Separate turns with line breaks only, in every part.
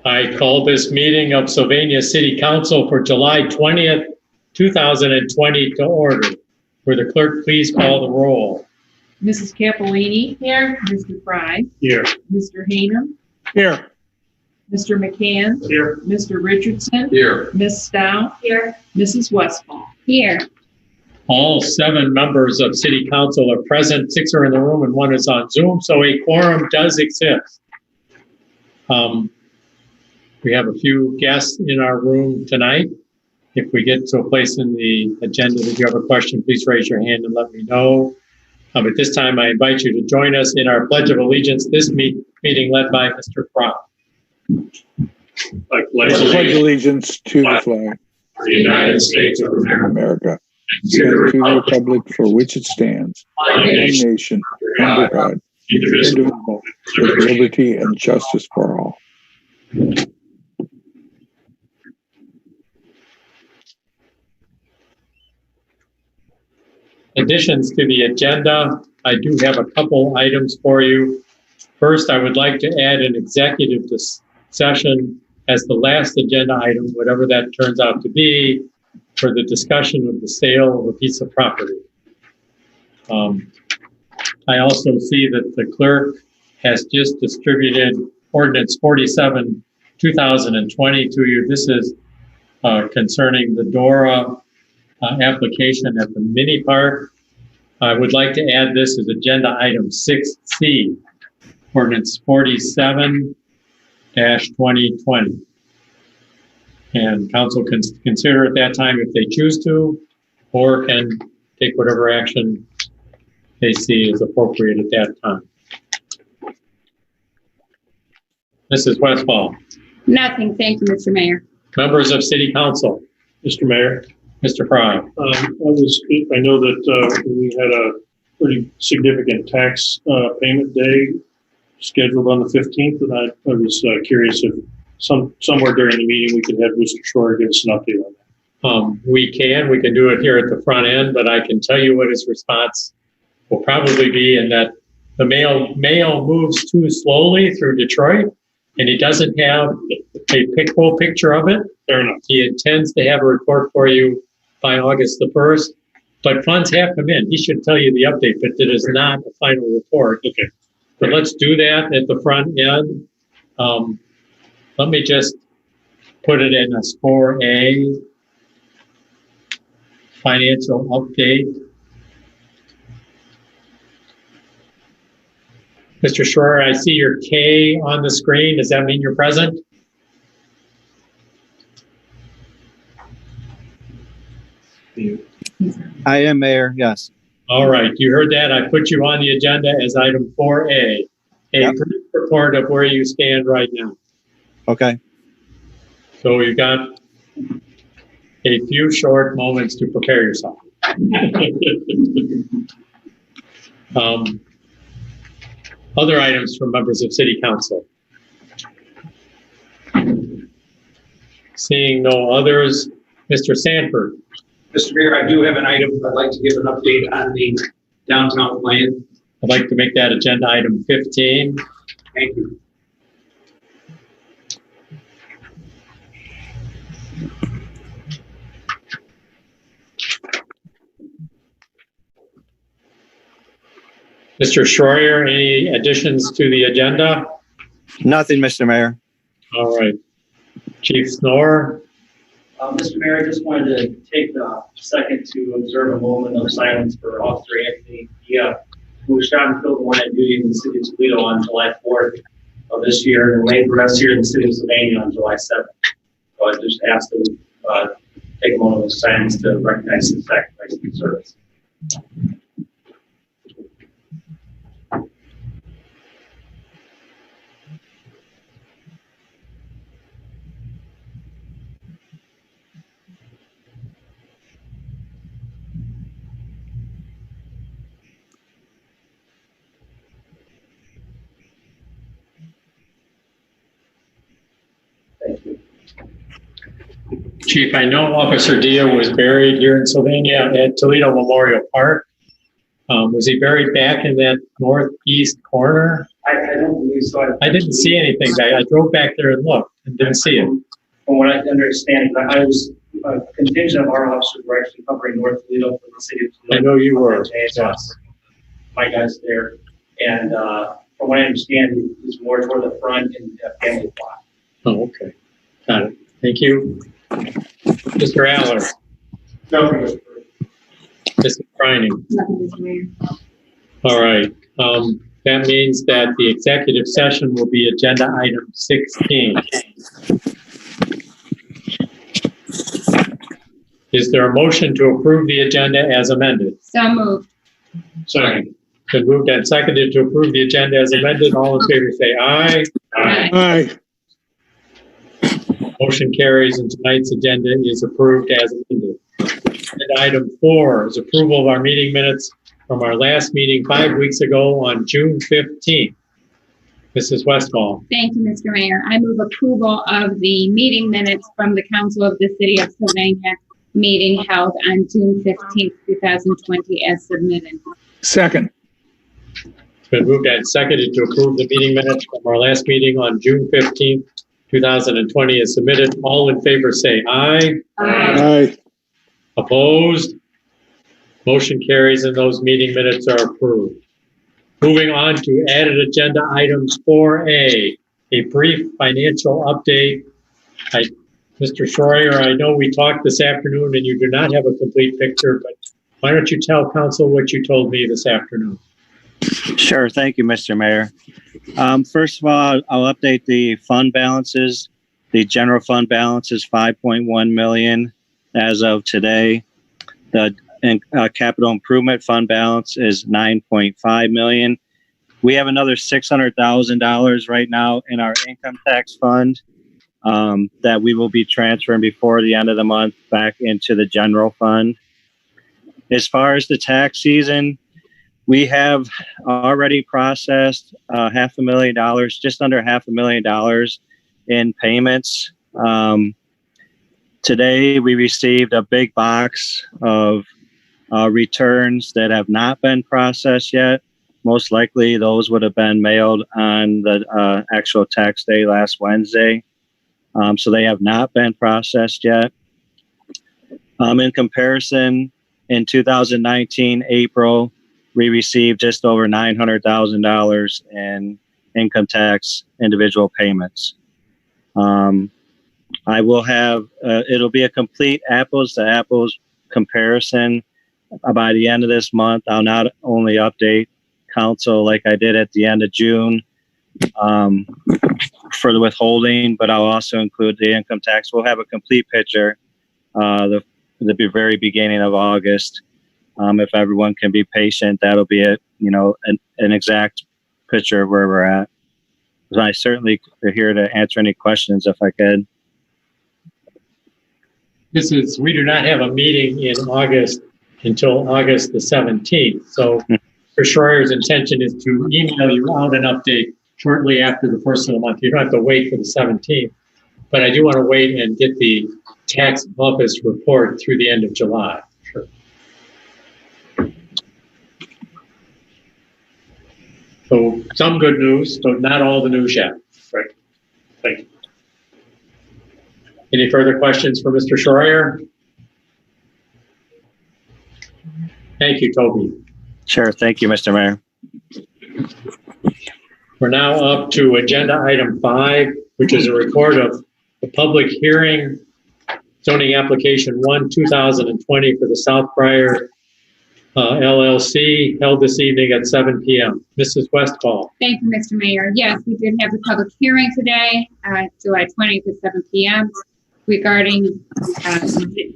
I call this meeting of Sylvania City Council for July 20th, 2020 to order. Will the clerk please call the roll?
Mrs. Cappellini. Here. Mr. Fry.
Here.
Mr. Haynem.
Here.
Mr. McCann.
Here.
Mr. Richardson.
Here.
Ms. Stout. Here. Mrs. Westfall.
Here.
All 7 members of City Council are present. 6 are in the room and 1 is on Zoom, so a quorum does exist. We have a few guests in our room tonight. If we get to a place in the agenda that you have a question, please raise your hand and let me know. At this time, I invite you to join us in our Pledge of Allegiance, this meeting led by Mr. Fry.
I pledge allegiance to the flag
of the United States of
America, and to the republic for which it stands, one nation, under God, indivisible, with liberty and justice for all.
Additions to the agenda, I do have a couple items for you. First, I would like to add an executive session as the last agenda item, whatever that turns out to be, for the discussion of the sale of a piece of property. I also see that the clerk has just distributed Ordinance 47, 2020 to you. This is concerning the DORA application at the mini park. I would like to add this as agenda item 6C, Ordinance 47-2020. And council can consider at that time if they choose to, or can take whatever action they see is appropriate at that time. Mrs. Westfall.
Nothing. Thank you, Mr. Mayor.
Members of City Council.
Mr. Mayor,
Mr. Fry.
I know that we had a pretty significant tax payment day scheduled on the 15th, and I was curious if somewhere during the meeting we could have Mr. Shore give us an update on that.
We can do it here at the front end, but I can tell you what his response will probably be, in that the mail moves too slowly through Detroit, and he doesn't have a full picture of it.
Fair enough.
He intends to have a report for you by August the 1st, but funds have come in. He should tell you the update, but it is not a final report.
Okay.
But let's do that at the front end. Let me just put it in as 4A, financial update. Mr. Schroer, I see your K on the screen. Does that mean you're present?
I am, Mayor, yes.
All right, you heard that. I put you on the agenda as item 4A, a brief report of where you stand right now.
Okay.
So you've got a few short moments to prepare yourself. Other items from members of City Council. Seeing no others, Mr. Sanford.
Mr. Mayor, I do have an item. I'd like to give an update on the downtown plan.
I'd like to make that agenda item 15.
Thank you.
Mr. Schroer, any additions to the agenda?
Nothing, Mr. Mayor.
All right. Chief Snore.
Mr. Mayor, I just wanted to take a second to observe a moment of silence for Officer Anthony, who was shot and killed in line of duty in the city of Toledo on July 4th of this year, and laid to rest here in the city of Sylvania on July 7th. So I just asked them to take a moment of silence to recognize his sacrifice and service.
Chief, I know Officer Dia was buried here in Sylvania at Toledo Memorial Park. Was he buried back in that northeast corner?
I don't believe so.
I didn't see anything. I drove back there and looked and didn't see it.
From what I understand, I was a contingent of our officers were actually covering North Toledo for the city of Toledo.
I know you were.
So I was my guys there. And from what I understand, it's more toward the front and family plot.
Oh, okay. Got it. Thank you. Mr. Aller,
No,
Mrs. Brining.
Nothing, Mr. Mayor.
All right. That means that the executive session will be agenda item 16. Is there a motion to approve the agenda as amended?
So moved.
Second.
Been moved and seconded to approve the agenda as amended. All in favor say aye.
Aye.
Motion carries and tonight's agenda is approved as amended. And item 4 is approval of our meeting minutes from our last meeting 5 weeks ago on June 15th. Mrs. Westfall.
Thank you, Mr. Mayor. I move approval of the meeting minutes from the Council of the City of Sylvania meeting held on June 15th, 2020 as submitted.
Second.
It's been moved and seconded to approve the meeting minutes from our last meeting on June 15th, 2020 as submitted. All in favor say aye.
Aye.
Opposed? Motion carries and those meeting minutes are approved. Moving on to added agenda items 4A, a brief financial update. Mr. Schroyer, I know we talked this afternoon and you do not have a complete picture, but why don't you tell council what you told me this afternoon?
Sure. Thank you, Mr. Mayor. First of all, I'll update the fund balances. The general fund balance is 5.1 million as of today. The capital improvement fund balance is 9.5 million. We have another $600,000 right now in our income tax fund that we will be transferring before the end of the month back into the general fund. As far as the tax season, we have already processed $500,000, just under $500,000 in payments. Today, we received a big box of returns that have not been processed yet. Most likely, those would have been mailed on the actual tax day last Wednesday. So they have not been processed yet. In comparison, in 2019, April, we received just over $900,000 in income tax individual payments. I will have, it'll be a complete apples to apples comparison by the end of this month. I'll not only update council like I did at the end of June for the withholding, but I'll also include the income tax. We'll have a complete picture the very beginning of August. If everyone can be patient, that'll be it, an exact picture of where we're at. So I certainly are here to answer any questions if I could.
We do not have a meeting in August until August the 17th. So Mr. Schroyer's intention is to email you out an update shortly after the first of the month. You don't have to wait for the 17th, but I do want to wait and get the tax office report through the end of July. Sure. So some good news, but not all the news yet.
Right. Thank you.
Any further questions for Mr. Schroyer? Thank you, Toby.
Sure. Thank you, Mr. Mayor.
We're now up to agenda item 5, which is a report of the public hearing, zoning application 1, 2020 for the South Briar LLC, held this evening at 7 p.m. Mrs. Westfall.
Thank you, Mr. Mayor. Yes, we did have the public hearing today, July 20th at 7 p.m. regarding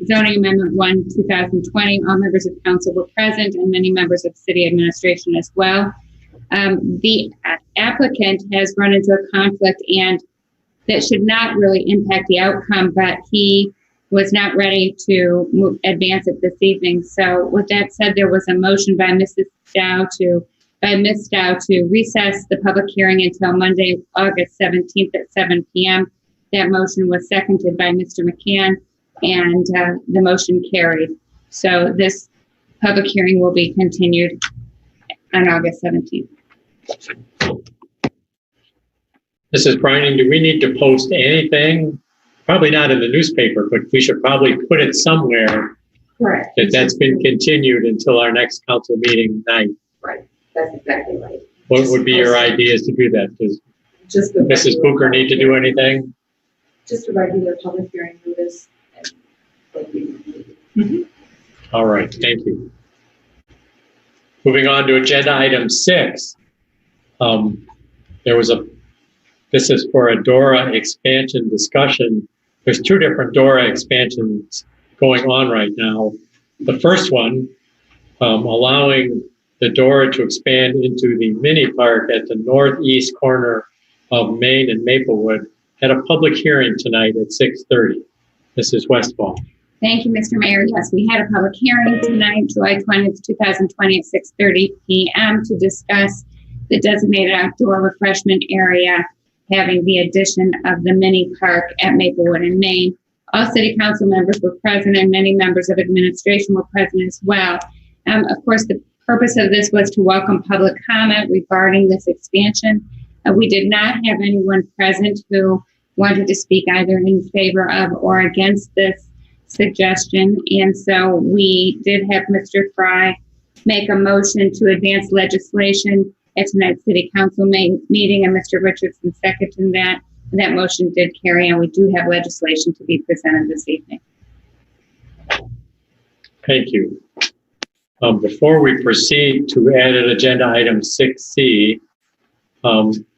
zoning amendment 1, 2020. All members of council were present and many members of city administration as well. The applicant has run into a conflict, and that should not really impact the outcome, but he was not ready to advance it this evening. So with that said, there was a motion by Ms. Dow to recess the public hearing until Monday, August 17th at 7 p.m. That motion was seconded by Mr. McCann, and the motion carried. So this public hearing will be continued on August 17th.
Mrs. Brining, do we need to post anything? Probably not in the newspaper, but we should probably put it somewhere
Correct.
that's been continued until our next council meeting night.
Right. That's exactly right.
What would be your ideas to do that? Does
Just the
Mrs.
regular
Booker need to do anything?
Just a regular public hearing notice.
All right, thank you. Moving on to agenda item 6. This is for a DORA expansion discussion. There's 2 different DORA expansions going on right now. The first one, allowing the DORA to expand into the mini park at the northeast corner of Main and Maplewood, had a public hearing tonight at 6:30. Mrs. Westfall.
Thank you, Mr. Mayor. Yes, we had a public hearing tonight, July 20th, 2020 at 6:30 p.m. to discuss the designated outdoor refreshment area having the addition of the mini park at Maplewood in Maine. All city council members were present and many members of administration were present as well. Of course, the purpose of this was to welcome public comment regarding this expansion. We did not have anyone present who wanted to speak either in favor of or against this suggestion. And so we did have Mr. Fry make a motion to advance legislation at tonight's city council meeting, and Mr. Richardson seconded that. And that motion did carry, and we do have legislation to be presented this evening.
Thank you. Before we proceed to added agenda item 6C,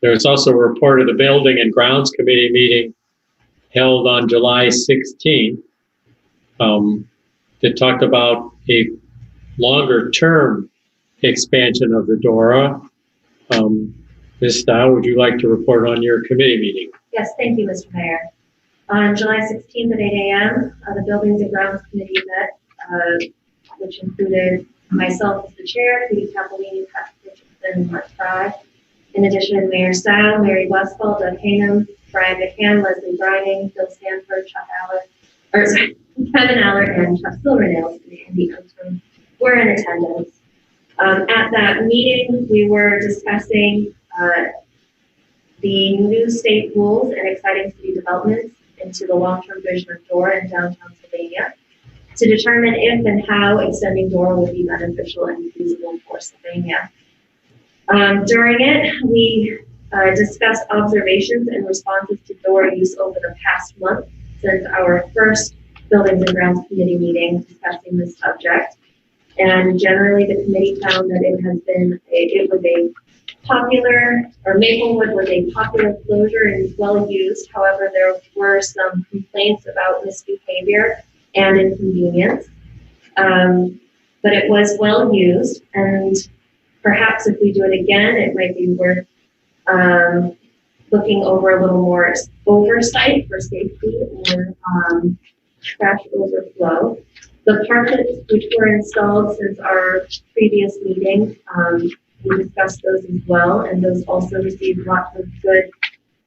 there's also a report of the Building and Grounds Committee meeting held on July 16th that talked about a longer-term expansion of the DORA. Ms. Dow, would you like to report on your committee meeting?
Yes, thank you, Mr. Mayor. On July 16th at 8 a.m., the Buildings and Grounds Committee met, which included myself as the chair, Katie Capolini, Patrick Richardson, and Mark Fry. In addition, Mayor Stow, Mary Westfall, Doug Hainham, Brian McCann, Leslie Brining, Phil Stanford, Kevin Allard, and Chuck Silvernail, and Andy Oakstrom were in attendance. At that meeting, we were discussing the new state rules and exciting city developments into the long-term vision of DORA in downtown Sylvania to determine if and how extending DORA would be beneficial and feasible for Sylvania. During it, we discussed observations and responses to DORA use over the past month since our first Buildings and Grounds Committee meeting discussing this subject. And generally, the committee found that Maplewood was a popular closure and well used. However, there were some complaints about misbehavior and inconvenience. But it was well used, and perhaps if we do it again, it might be worth looking over a little more oversight for safety or trash overflow. The carpets which were installed since our previous meeting, we discussed those as well, and those also received lots of good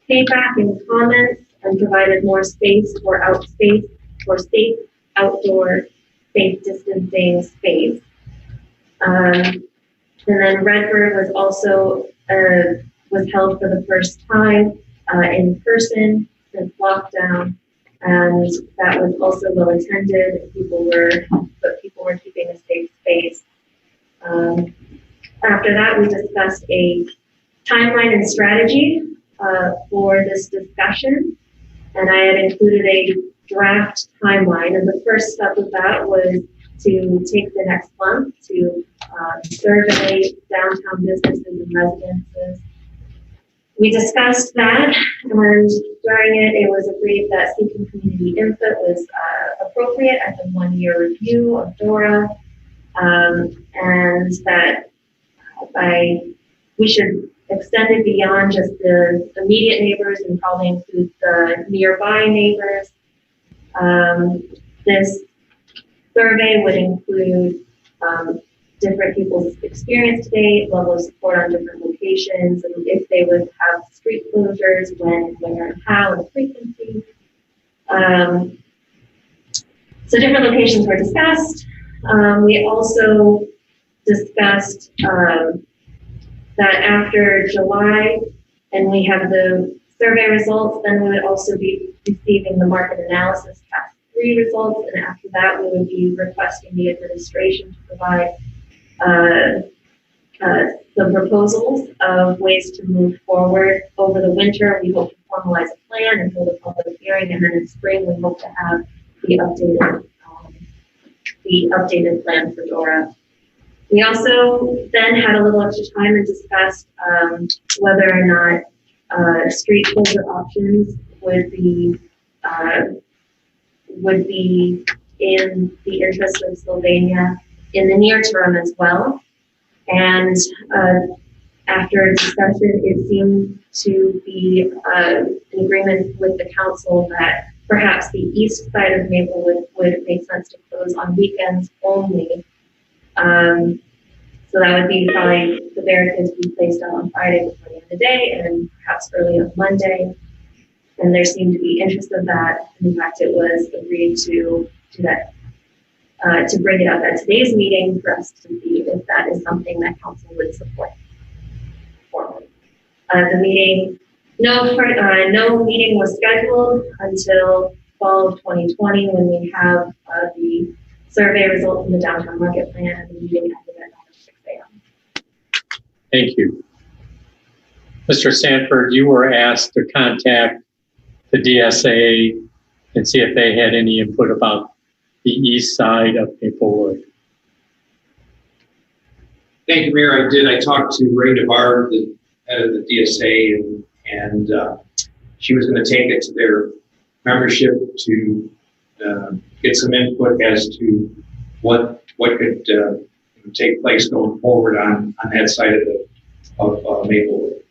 feedback and comments and provided more space for safe outdoor safe distancing space. And then Redbird was also was held for the first time in person since lockdown, and that was also well attended. People were keeping a safe space. After that, we discussed a timeline and strategy for this discussion, and I had included a draft timeline. And the first step of that was to take the next month to survey downtown businesses and residences. We discussed that, and during it was agreed that seeking community input was appropriate at the 1-year review of DORA, and that we should extend it beyond just the immediate neighbors and probably include the nearby neighbors. This survey would include different people's experience today, level of support on different locations, and if they would have street closures, when, where, and how, and the frequency. So different locations were discussed. We also discussed that after July, and we have the survey results, then we would also be receiving the market analysis task 3 results, and after that, we would be requesting the administration to provide some proposals of ways to move forward. Over the winter, we hope to formalize a plan and hold a public hearing, and then in spring, we hope to have the updated plan for DORA. We also then had a little extra time and discussed whether or not street closure options would be in the interest of Sylvania in the near term as well. And after discussion, it seemed to be an agreement with the council that perhaps the east side of Maplewood would make sense to close on weekends only. So that would be probably the barricades would be placed out on Friday before the end of the day and perhaps early on Monday. And there seemed to be interest in that. In fact, it was agreed to do that, to bring it up at today's meeting for us to see if that is something that council would support formally. The meeting, no meeting was scheduled until fall of 2020 when we have the survey results in the downtown market plan, and the meeting ended at 6 a.m.
Thank you. Mr. Sanford, you were asked to contact the DSA and see if they had any input about the east side of Maplewood.
Thank you, Mayor. I did. I talked to Ray DeVar, the head of the DSA, and she was going to take it to their membership to get some input as to what could take place going forward on that side of Maplewood.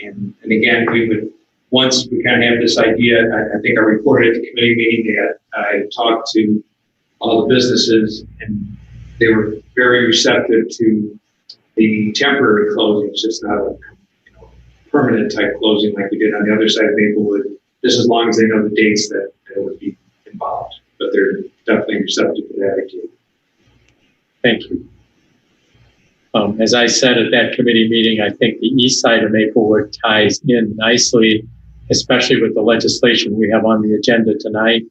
And again, we would, once we kind of have this idea, I think I reported at the committee meeting that I talked to all the businesses, and they were very receptive to the temporary closing. It's just not a permanent type closing like we did on the other side of Maplewood, just as long as they know the dates that it would be involved. But they're definitely receptive to that idea.
Thank you. As I said at that committee meeting, I think the east side of Maplewood ties in nicely, especially with the legislation we have on the agenda tonight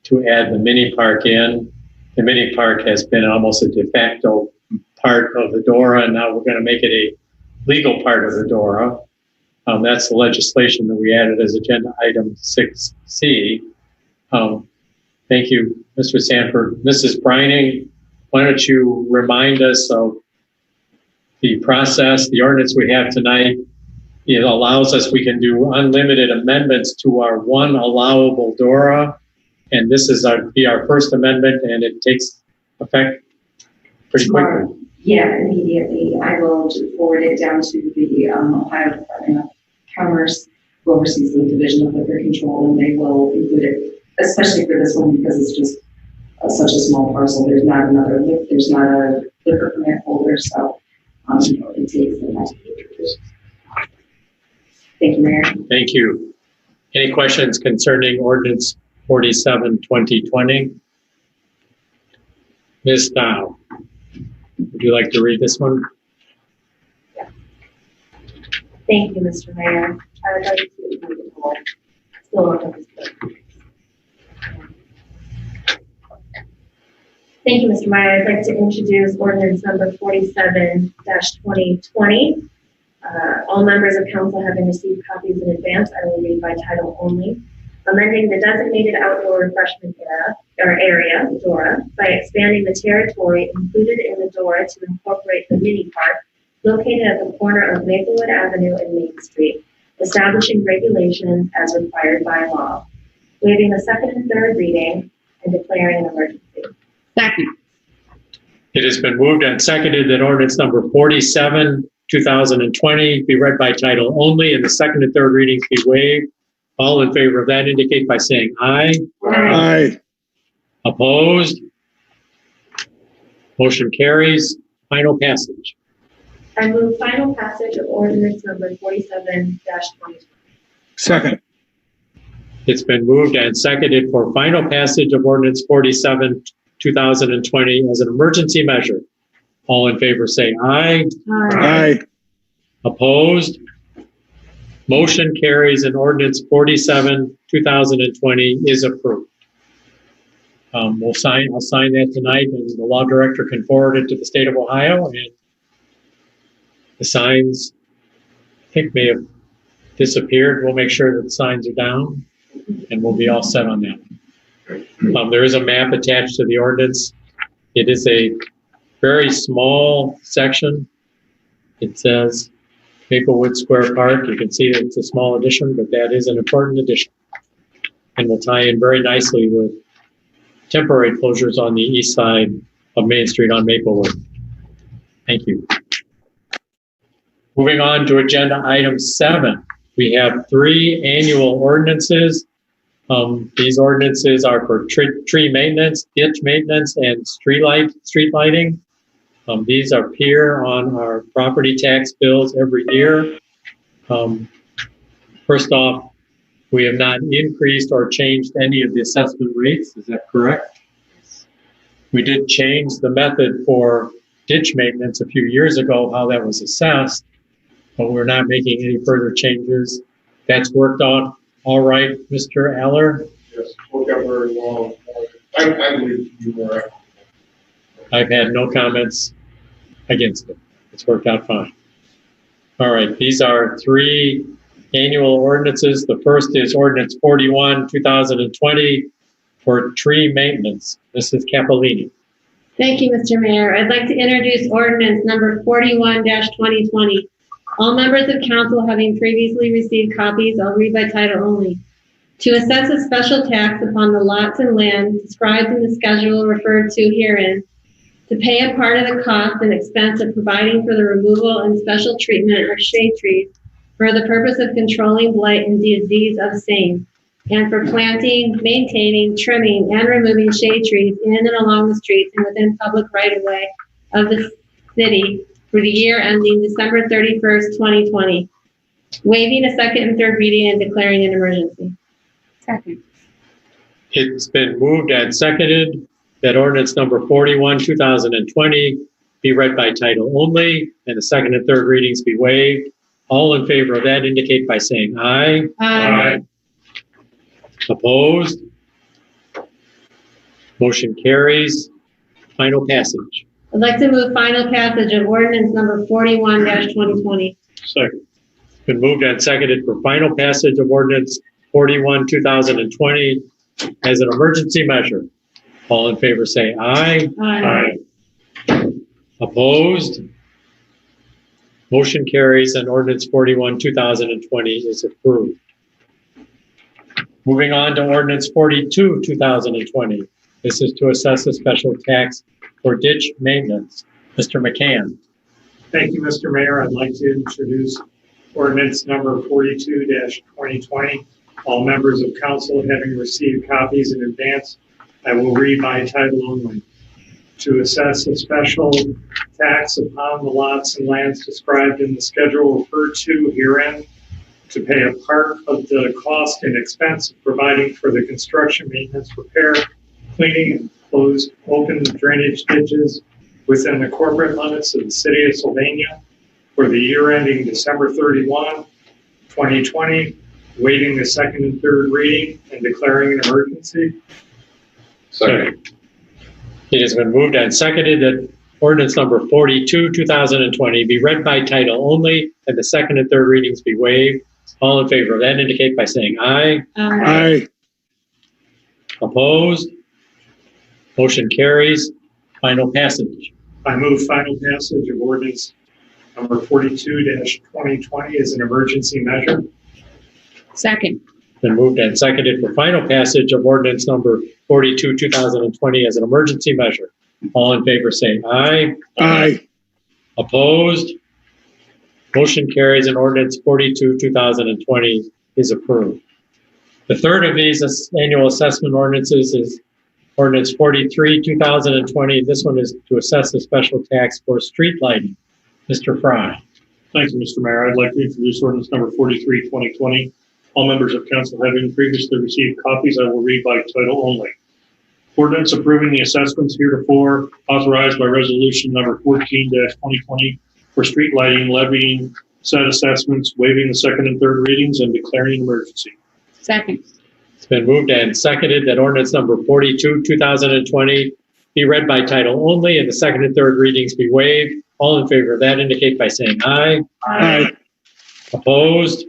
to add the mini park in. The mini park has been almost a de facto part of the DORA, and now we're going to make it a legal part of the DORA. That's the legislation that we added as agenda item 6C. Thank you, Mr. Sanford. Mrs. Brining, why don't you remind us of the process, the ordinance we have tonight? It allows us, we can do unlimited amendments to our one allowable DORA, and this is be our first amendment, and it takes effect pretty quickly.
Yeah, immediately. I will forward it down to the Ohio Department of Commerce, who oversees the Division of Liquor Control, and they will include it, especially for this one because it's just such a small parcel. There's not a liquor permit holder, so it takes the next. Thank you, Mayor.
Thank you. Any questions concerning ordinance 47-2020? Ms. Dow, would you like to read this one?
Yeah. Thank you, Mr. Mayor. I would like to Thank you, Mr. Meyer. I'd like to introduce ordinance number 47-2020. All members of council having received copies in advance, I will read by title only. Amending the designated outdoor refreshment area, DORA, by expanding the territory included in the DORA to incorporate the mini park located at the corner of Maplewood Avenue and Main Street, establishing regulations as required by law, waiving the second and third reading, and declaring an emergency.
Second.
It has been moved and seconded that ordinance number 47-2020 be read by title only and the second and third readings be waived. All in favor of that indicate by saying aye.
Aye.
Opposed? Motion carries. Final passage.
I move final passage of ordinance number 47-2020.
Second.
It's been moved and seconded for final passage of ordinance 47-2020 as an emergency measure. All in favor say aye.
Aye.
Opposed? Motion carries and ordinance 47, 2020 is approved. I'll sign that tonight, and the law director can forward it to the state of Ohio, and the signs, I think, may have disappeared. We'll make sure that the signs are down, and we'll be all set on that. There is a map attached to the ordinance. It is a very small section. It says Maplewood Square Park. You can see that it's a small addition, but that is an important addition, and will tie in very nicely with temporary closures on the east side of Main Street on Maplewood. Thank you. Moving on to agenda item 7. We have 3 annual ordinances. These ordinances are for tree maintenance, ditch maintenance, and street lighting. These appear on our property tax bills every year. First off, we have not increased or changed any of the assessment rates. Is that correct? We did change the method for ditch maintenance a few years ago, how that was assessed, but we're not making any further changes. That's worked out all right, Mr. Eller?
Yes, worked out very well. I believe you were.
I've had no comments against it. It's worked out fine. All right, these are 3 annual ordinances. The first is ordinance 41, 2020 for tree maintenance. Mrs. Capolini.
Thank you, Mr. Mayor. I'd like to introduce ordinance number 41-2020. All members of council having previously received copies, I'll read by title only. To assess a special tax upon the lots and land described in the schedule referred to herein, to pay a part of the cost and expense of providing for the removal and special treatment of shade trees for the purpose of controlling blight and disease of same, and for planting, maintaining, trimming, and removing shade trees in and along the streets and within public right-of-way of the city for the year ending December 31st, 2020, waiving a second and third reading and declaring an emergency.
Second.
It's been moved and seconded that ordinance number 41, 2020 be read by title only, and the second and third readings be waived. All in favor of that indicate by saying aye.
Aye.
Opposed? Motion carries. Final passage.
I'd like to move final passage of ordinance number 41-2020.
Second.
It's been moved and seconded for final passage of ordinance 41, 2020 as an emergency measure. All in favor say aye.
Aye.
Opposed? Motion carries and ordinance 41, 2020 is approved. Moving on to ordinance 42, 2020. This is to assess a special tax for ditch maintenance. Mr. McCann.
Thank you, Mr. Mayor. I'd like to introduce ordinance number 42-2020. All members of council having received copies in advance, I will read by title only. To assess a special tax upon the lots and lands described in the schedule referred to herein, to pay a part of the cost and expense of providing for the construction, maintenance, repair, cleaning, and closed open drainage ditches within the corporate limits of the city of Sylvania for the year ending December 31, 2020, waiving the second and third reading and declaring an emergency.
Second. It has been moved and seconded that ordinance number 42, 2020 be read by title only and the second and third readings be waived. All in favor of that indicate by saying aye.
Aye.
Opposed? Motion carries. Final passage.
I move final passage of ordinance number 42-2020 as an emergency measure.
Second.
Been moved and seconded for final passage of ordinance number 42, 2020 as an emergency measure. All in favor say aye.
Aye.
Opposed? Motion carries and ordinance 42, 2020 is approved. The third of these annual assessment ordinances is ordinance 43, 2020. This one is to assess a special tax for street lighting. Mr. Fry.
Thank you, Mr. Mayor. I'd like to introduce ordinance number 43, 2020. All members of council having previously received copies, I will read by title only. Ordinance approving the assessments heretofore authorized by resolution number 14-2020 for street lighting, levying set assessments, waiving the second and third readings, and declaring an emergency.
Second.
It's been moved and seconded that ordinance number 42, 2020 be read by title only and the second and third readings be waived. All in favor of that indicate by saying aye.
Aye.
Opposed?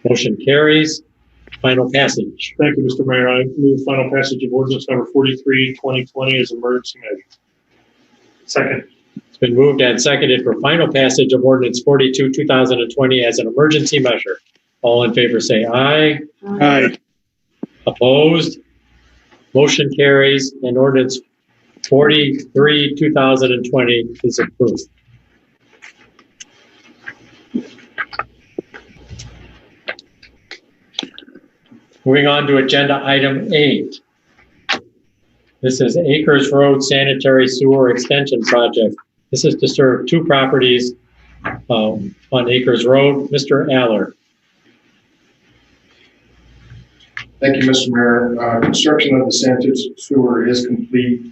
Motion carries. Final passage.
Thank you, Mr. Mayor. I move final passage of ordinance number 43, 2020 as emergency measure.
Second.
It's been moved and seconded for final passage of ordinance 42, 2020 as an emergency measure. All in favor say aye.
Aye.
Opposed? Motion carries and ordinance 43, 2020 is approved. Moving on to agenda item 8. This is Acres Road Sanitary Sewer Extension Project. This is to serve 2 properties on Acres Road. Mr. Aller.
Thank you, Mr. Mayor. Construction of the sanitary sewer is complete.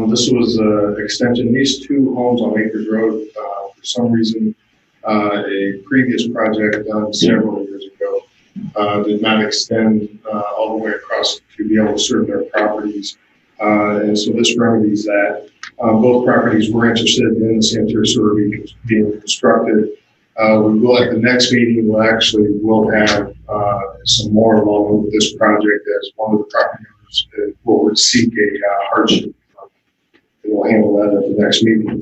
This was an extension. These 2 homes on Acres Road, for some reason, a previous project done several years ago did not extend all the way across to be able to serve their properties. And so this remedies that. Both properties were interested in the sanitary sewer being constructed. We will, at the next meeting, we'll have some more along with this project, as one of the property owners will seek a hardship. And we'll handle that at the next meeting.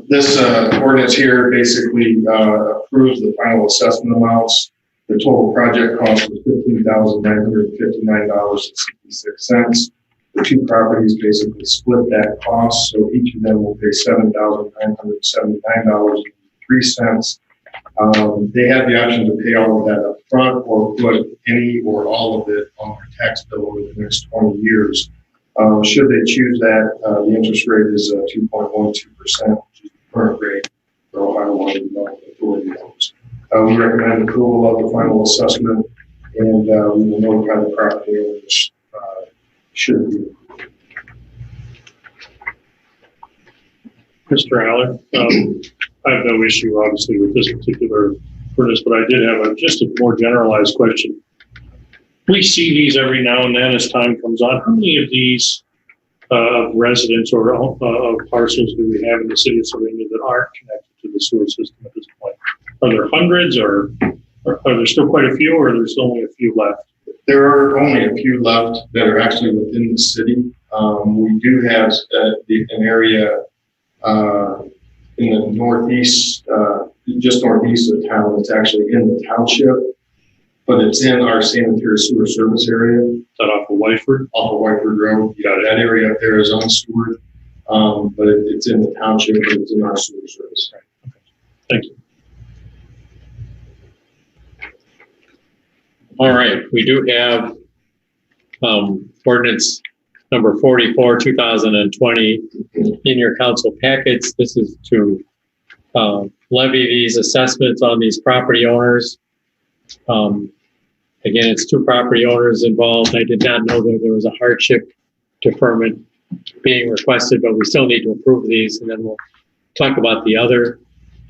This ordinance here basically approves the final assessment amounts. The total project cost was $15,959.66. The 2 properties basically split that cost, so each of them will pay $7,979.03. They have the option to pay all of that up front or put any or all of it on their tax bill over the next 20 years. Should they choose that, the interest rate is 2.12%, which is the current rate for Ohio Water Development Authority loans. We recommend approval of the final assessment, and we will notify the property owners should be.
Mr. Aller, I have no issue, obviously, with this particular ordinance, but I did have just a more generalized question. We see these every now and then as time comes on. How many of these residents or parcels do we have in the city of Sylvania that aren't connected to the sewer system at this point? Are there hundreds, or are there still quite a few, or there's only a few left?
There are only a few left that are actually within the city. We do have an area in the northeast, just northeast of town. It's actually in the township, but it's in our sanitary sewer service area.
Is that off of Whiteford?
Off of Whiteford Road. Yeah, that area up there is unsewered, but it's in the township, but it's in our sewer service.
Okay. Thank you.
All right, we do have ordinance number 44, 2020 in your council packets. This is to levy these assessments on these property owners. Again, it's 2 property owners involved. I did not know that there was a hardship deferment being requested, but we still need to approve these, and then we'll talk about the other.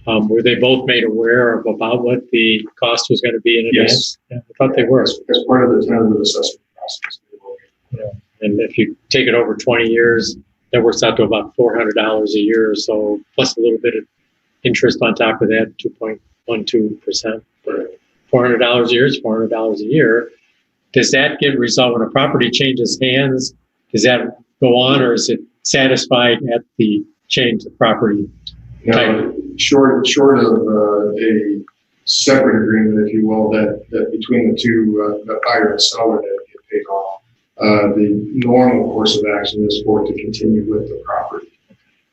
Were they both made aware of about what the cost was going to be in advance?
Yes.
Yeah, I thought they were.
As part of the tentative assessment process.
Yeah. And if you take it over 20 years, that works out to about $400 a year or so, plus a little bit of interest on top of that, 2.12%. $400 a year is $400 a year. Does that get resolved when a property changes hands? Does that go on, or is it satisfied at the change of property?
No, short of a separate agreement, if you will, that between the 2, the buyer and seller, that get paid off. The normal course of action is for it to continue with the property.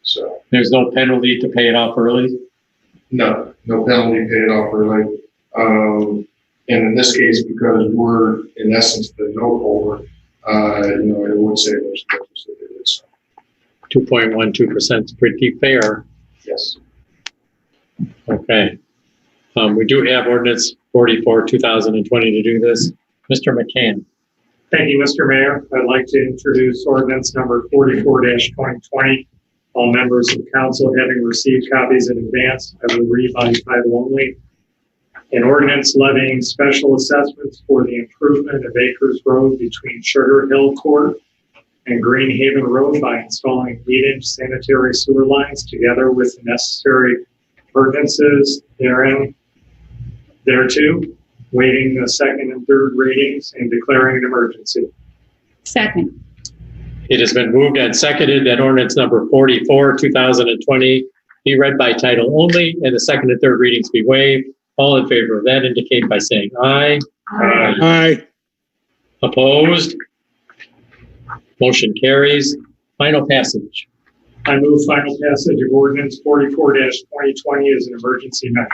So
there's no penalty to pay it off early?
No penalty paid off early. And in this case, because we're in essence the note holder, it would say there's no interest if it is.
2.12% is pretty fair.
Yes.
Okay. We do have ordinance 44, 2020 to do this. Mr. McCann.
Thank you, Mr. Mayor. I'd like to introduce ordinance number 44-2020 All members of council having received copies in advance, I will read by title only. An ordinance levying special assessments for the improvement of Acres Road between Sugar Hill Court and Green Haven Road by installing 8-inch sanitary sewer lines together with the necessary ordinances thereto, waiving the second and third readings and declaring an emergency.
Second.
It has been moved and seconded that ordinance number 44, 2020 be read by title only and the second and third readings be waived. All in favor of that indicate by saying aye.
Aye.
Aye.
Opposed? Motion carries. Final passage.
I move final passage of ordinance 44-2020 as an emergency measure.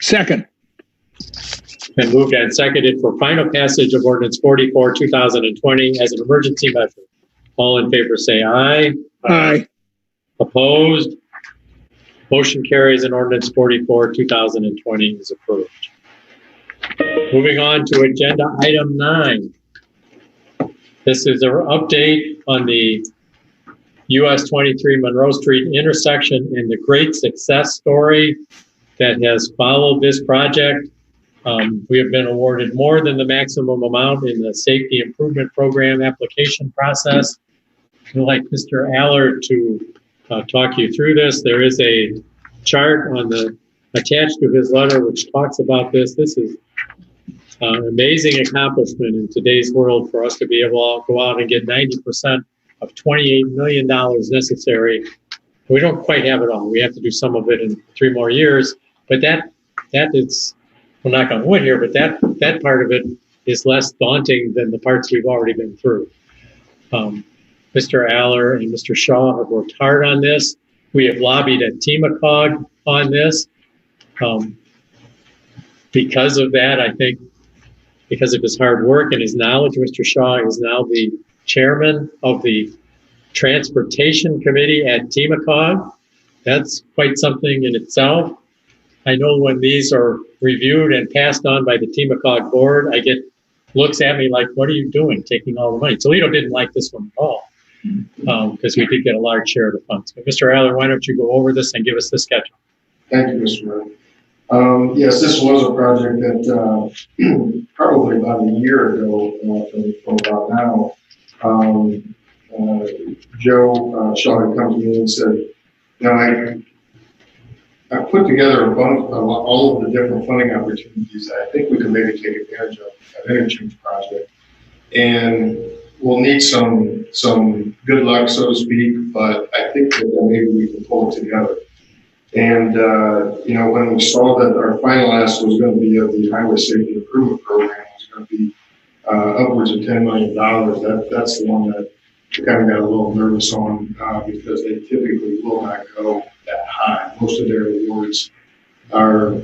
Second.
Been moved and seconded for final passage of ordinance 44, 2020 as an emergency measure. All in favor say aye.
Aye.
Opposed? Motion carries and ordinance 44, 2020 is approved. Moving on to agenda item 9. This is our update on the US 23 Monroe Street intersection and the great success story that has followed this project. We have been awarded more than the maximum amount in the safety improvement program application process. I'd like Mr. Aller to talk you through this. There is a chart on the attached to his letter which talks about this. This is an amazing accomplishment in today's world for us to be able to go out and get 90% of $28 million necessary. We don't quite have it all. We have to do some of it in 3 more years, but that is, we're not going to wood here, but that part of it is less daunting than the parts we've already been through. Mr. Aller and Mr. Shaw have worked hard on this. We have lobbied at TMACOG on this. Because of that, I think, because of his hard work and his knowledge, Mr. Shaw is now the chairman of the Transportation Committee at TMACOG. That's quite something in itself. I know when these are reviewed and passed on by the TMACOG board, I get looks at me like, what are you doing, taking all the money? Toledo didn't like this one at all, because we did get a large share of the funds. But Mr. Aller, why don't you go over this and give us the schedule?
Thank you, Mr. Mayor. Yes, this was a project that probably about a year ago, from about now, Joe Shaw had come to me and said, I put together a bunch of all of the different funding opportunities that I think we can maybe take advantage of an interchange project. And we'll need some good luck, so to speak, but I think that maybe we can pull it together. And, when we saw that our final ask was going to be of the Highway Safety Improvement Program, was going to be upwards of $10 million, that's the one that we kind of got a little nervous on because they typically will not go that high. Most of their awards are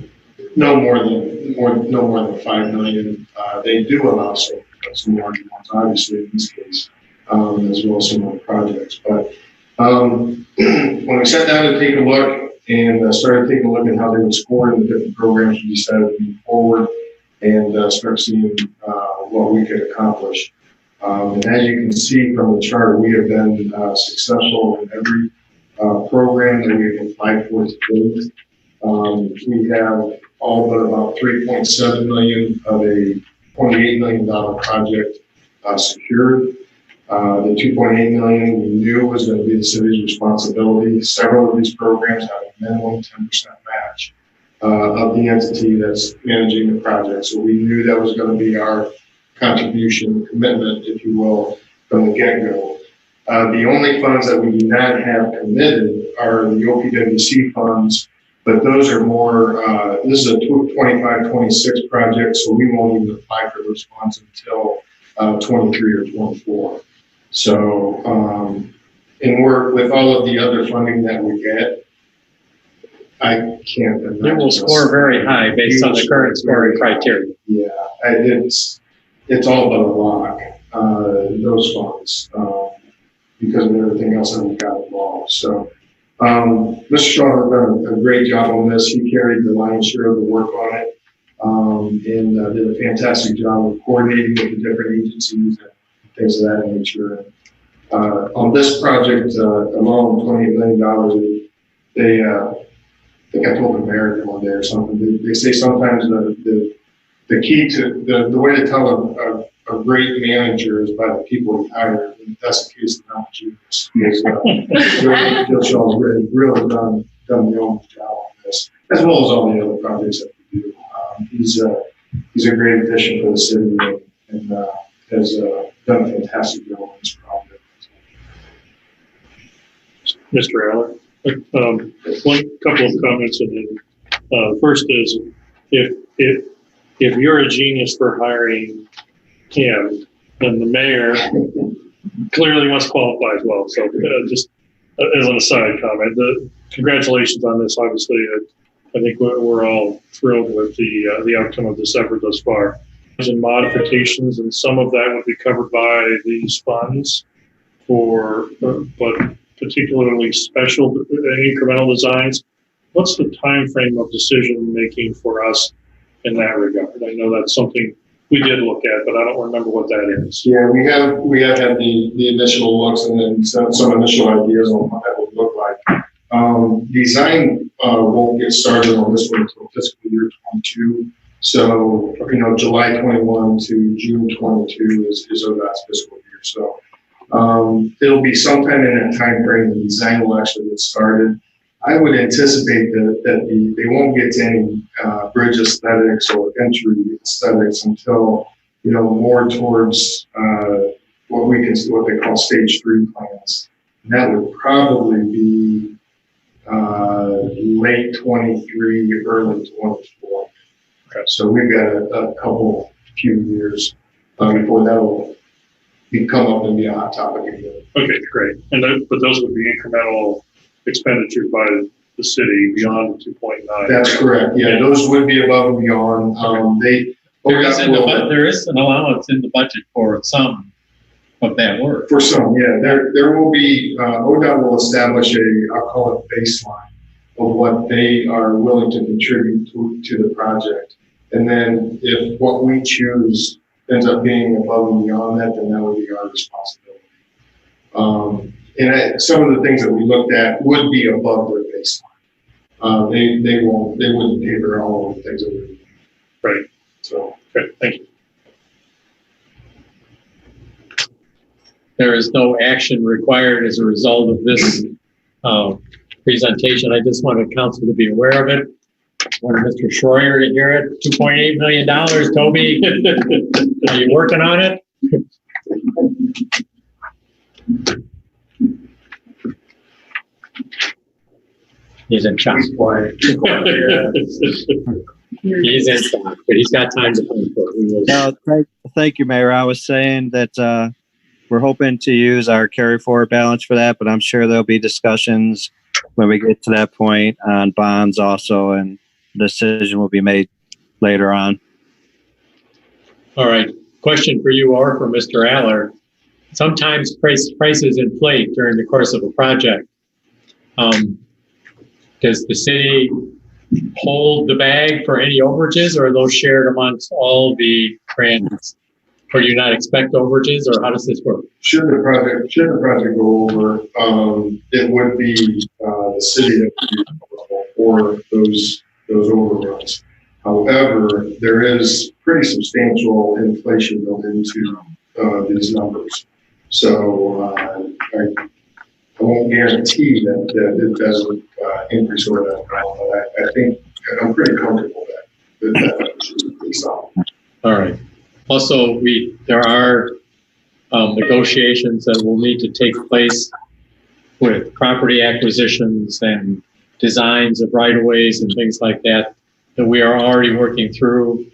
no more than $5 million. They do allow some larger ones, obviously in this case, as well as some other projects. But when we sat down to take a look and started taking a look at how they would score in the different programs, we decided to move forward and start seeing what we could accomplish. And as you can see from the chart, we have been successful in every program that we've applied for to date. We have all but about $3.7 million of a $28 million project secured. The $2.8 million we knew was going to be the city's responsibility. Several of these programs have a minimum 10% match of the entity that's managing the project. So we knew that was going to be our contribution, commitment, if you will, from the get-go. The only funds that we do not have committed are the OPWC funds, but those are more, this is a 25-26 project, so we won't even apply for those funds until 23 or 24. So, and we're, with all of the other funding that we get, I can't imagine.
It will score very high based on the current scoring criteria.
Yeah, it's all but a lock, those funds, because of everything else that we got involved. So, Mr. Shaw has done a great job on this. He carried the lion's share of the work on it, and did a fantastic job of coordinating with the different agencies and things of that nature. On this project alone, $28 million, they I think I told the mayor one day or something. They say sometimes the key to the way to tell a great manager is by the people he hires. And that's the case of not genius. Joe really done the own job on this, as well as all the other projects that we do. He's a great addition for the city and has done a fantastic job on this project.
Mr. Aller, one couple of comments, and then first is if you're a genius for hiring him, then the mayor clearly must qualify as well. So just as an aside comment, congratulations on this. Obviously, I think we're all thrilled with the outcome of this effort thus far. And modifications, and some of that would be covered by these funds but particularly special incremental designs. What's the time frame of decision making for us in that regard? I know that's something we did look at, but I don't remember what that is.
Yeah, we have had the initial looks and then some initial ideas on what that would look like. Design won't get started on this one until fiscal year 22. So, July 21 to June 22 is ODOT's fiscal year. So it'll be sometime in that time frame the design will actually get started. I would anticipate that they won't get to any bridge aesthetics or entry aesthetics until more towards what they call stage 3 plans. And that would probably be late 23, early 24. Okay. So we've got a few years before that will come up and be a hot topic again. Okay, great. But those would be incremental expenditures by the city beyond 2.9. That's correct. Yeah, those would be above and beyond.
There is an allowance in the budget for some of that work.
For some, yeah. There will be, ODOT will establish I'll call it baseline of what they are willing to contribute to the project. And then if what we choose ends up being above and beyond that, then that would be our responsibility. And some of the things that we looked at would be above their baseline. They wouldn't pay for all of the things that we're doing.
Right.
So,
okay, thank you.
There is no action required as a result of this presentation. I just wanted council to be aware of it. I wanted Mr. Schroyer to hear it. $2.8 million, Toby. Are you working on it? He's in shock. He's in shock, but he's got time to think for it.
No, thank you, Mayor. I was saying that we're hoping to use our carry forward balance for that, but I'm sure there'll be discussions when we get to that point on bonds also, and the decision will be made later on.
All right. Question for you or for Mr. Aller. Sometimes prices inflate during the course of a project. Does the city hold the bag for any overages, or are those shared amongst all the grants? Or do you not expect overages, or how does this work?
Should the project go over, it would be the city that would be responsible for those overruns. However, there is pretty substantial inflation built into these numbers. So I won't guarantee that it doesn't increase or that, but I think I'm pretty comfortable that should be solid.
All right. Also, there are negotiations that will need to take place with property acquisitions and designs of right-of-ways and things like that we are already working through.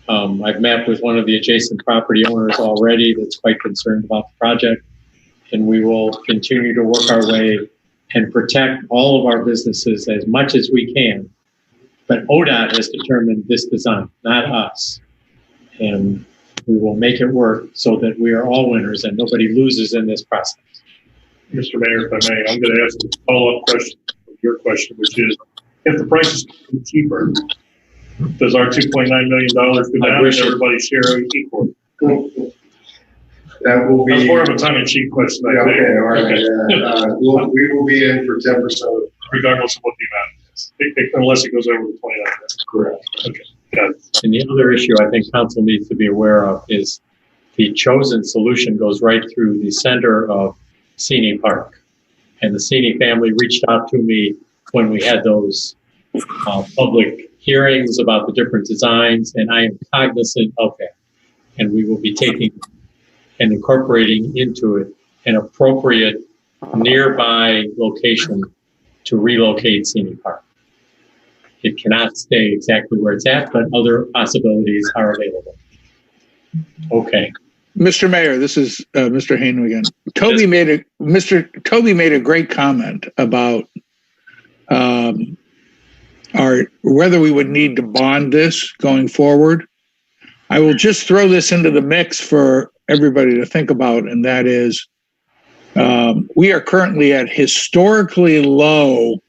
I've met with one of the adjacent property owners already that's quite concerned about the project, and we will continue to work our way and protect all of our businesses as much as we can. But ODOT has determined this design, not us. And we will make it work so that we are all winners and nobody loses in this process.
Mr. Mayor, if I may, I'm going to ask a follow-up question of your question, which is, if the price is cheaper, does our $2.9 million go down and everybody share equally?
That will be.
That's more of a tongue-in-cheek question, I
Yeah,
think.
okay, all right. We will be in for 10%.
Regardless of what the amount is, unless it goes over the 29.
Correct.
Okay, got it.
And the other issue I think council needs to be aware of is the chosen solution goes right through the center of Seney Park. And the Seney family reached out to me when we had those public hearings about the different designs, and I am cognizant of that. And we will be taking and incorporating into it an appropriate nearby location to relocate Seney Park. It cannot stay exactly where it's at, but other possibilities are available. Okay.
Mr. Mayor, this is Mr. Hayden again. Toby made a great comment about whether we would need to bond this going forward. I will just throw this into the mix for everybody to think about, and that is we are currently at historically low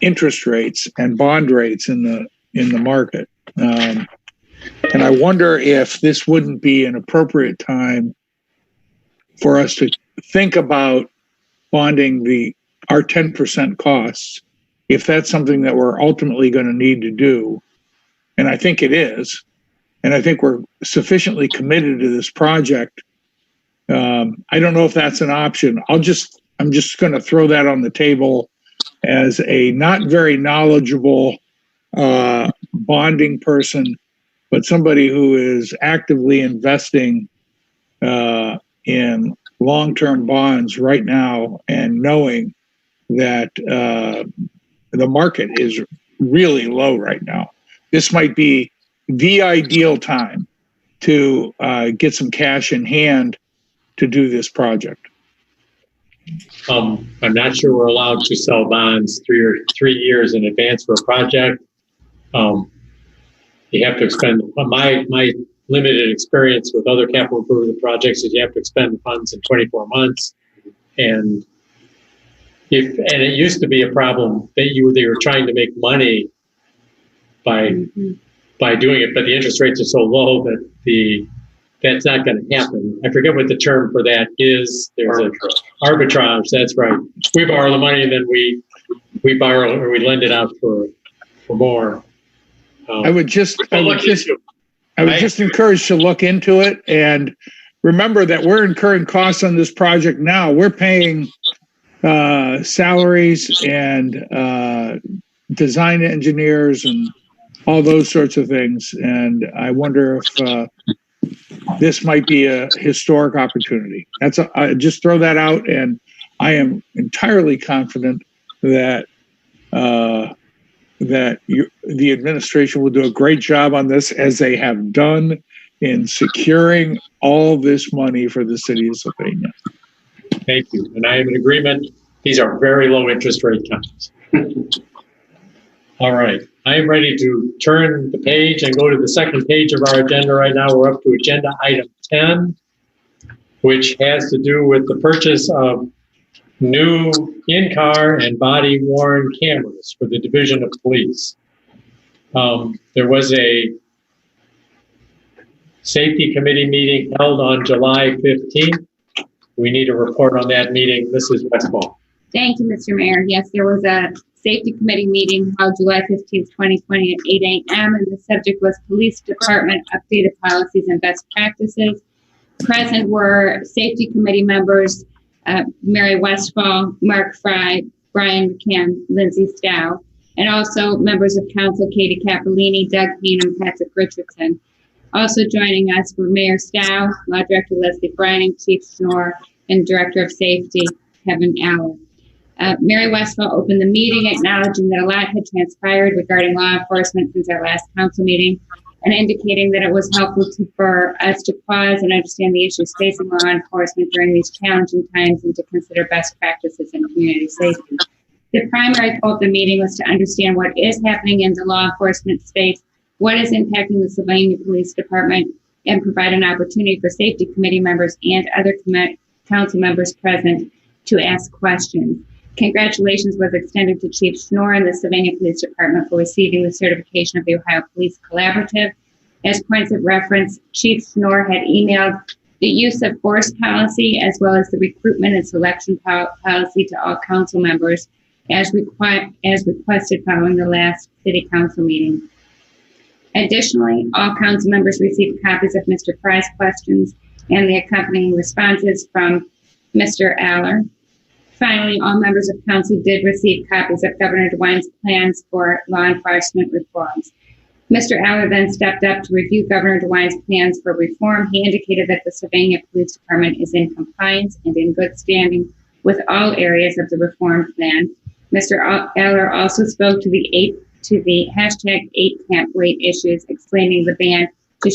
interest rates and bond rates in the market. And I wonder if this wouldn't be an appropriate time for us to think about bonding our 10% costs, if that's something that we're ultimately going to need to do. And I think it is. And I think we're sufficiently committed to this project. I don't know if that's an option. I'm just going to throw that on the table as a not very knowledgeable bonding person, but somebody who is actively investing in long-term bonds right now and knowing that the market is really low right now. This might be the ideal time to get some cash in hand to do this project.
I'm not sure we're allowed to sell bonds 3 years in advance for a project. You have to expend, my limited experience with other capital improvement projects is you have to expend the funds in 24 months. And it used to be a problem that they were trying to make money by doing it, but the interest rates are so low that that's not going to happen. I forget what the term for that is. There's arbitrage. That's right. We borrow the money and then we borrow or we lend it out for more.
I would just encourage to look into it and remember that we're incurring costs on this project now. We're paying salaries and design engineers and all those sorts of things. And I wonder if this might be a historic opportunity. I just throw that out, and I am entirely confident that the administration will do a great job on this, as they have done in securing all this money for the city of Sylvania.
Thank you. And I am in agreement. These are very low interest rate times. All right. I am ready to turn the page and go to the second page of our agenda right now. We're up to agenda item 10, which has to do with the purchase of new in-car and body-worn cameras for the Division of Police. There was a safety committee meeting held on July 15th. We need a report on that meeting. Mrs. Westphal.
Thank you, Mr. Mayor. Yes, there was a safety committee meeting held July 15th, 2020 at 8 a.m. and the subject was police department updated policies and best practices. Present were safety committee members Mary Westphal, Mark Fry, Brian McCann, Lindsay Stow, and also members of council Katie Capolini, Doug Heenan, Patrick Richardson. Also joining us were Mayor Stow, Law Director Leslie Brining, Chief Schnorr, and Director of Safety Kevin Allen. Mary Westphal opened the meeting acknowledging that a lot had transpired regarding law enforcement since our last council meeting and indicating that it was helpful for us to pause and understand the issues facing law enforcement during these challenging times and to consider best practices in community safety. The primary goal of the meeting was to understand what is happening in the law enforcement space, what is impacting the Sylvania Police Department, and provide an opportunity for safety committee members and other council members present to ask questions. Congratulations was extended to Chief Schnorr and the Sylvania Police Department for receiving the certification of the Ohio Police Collaborative. As points of reference, Chief Schnorr had emailed the use of force policy, as well as the recruitment and selection policy to all council members as requested following the last city council meeting. Additionally, all council members received copies of Mr. Fry's questions and the accompanying responses from Mr. Aller. Finally, all members of council did receive copies of Governor DeWine's plans for law enforcement reforms. Mr. Aller then stepped up to review Governor DeWine's plans for reform. He indicated that the Sylvania Police Department is in compliance and in good standing with all areas of the reform plan. Mr. Aller also spoke to the hashtag 8 can't wait issues, explaining the ban to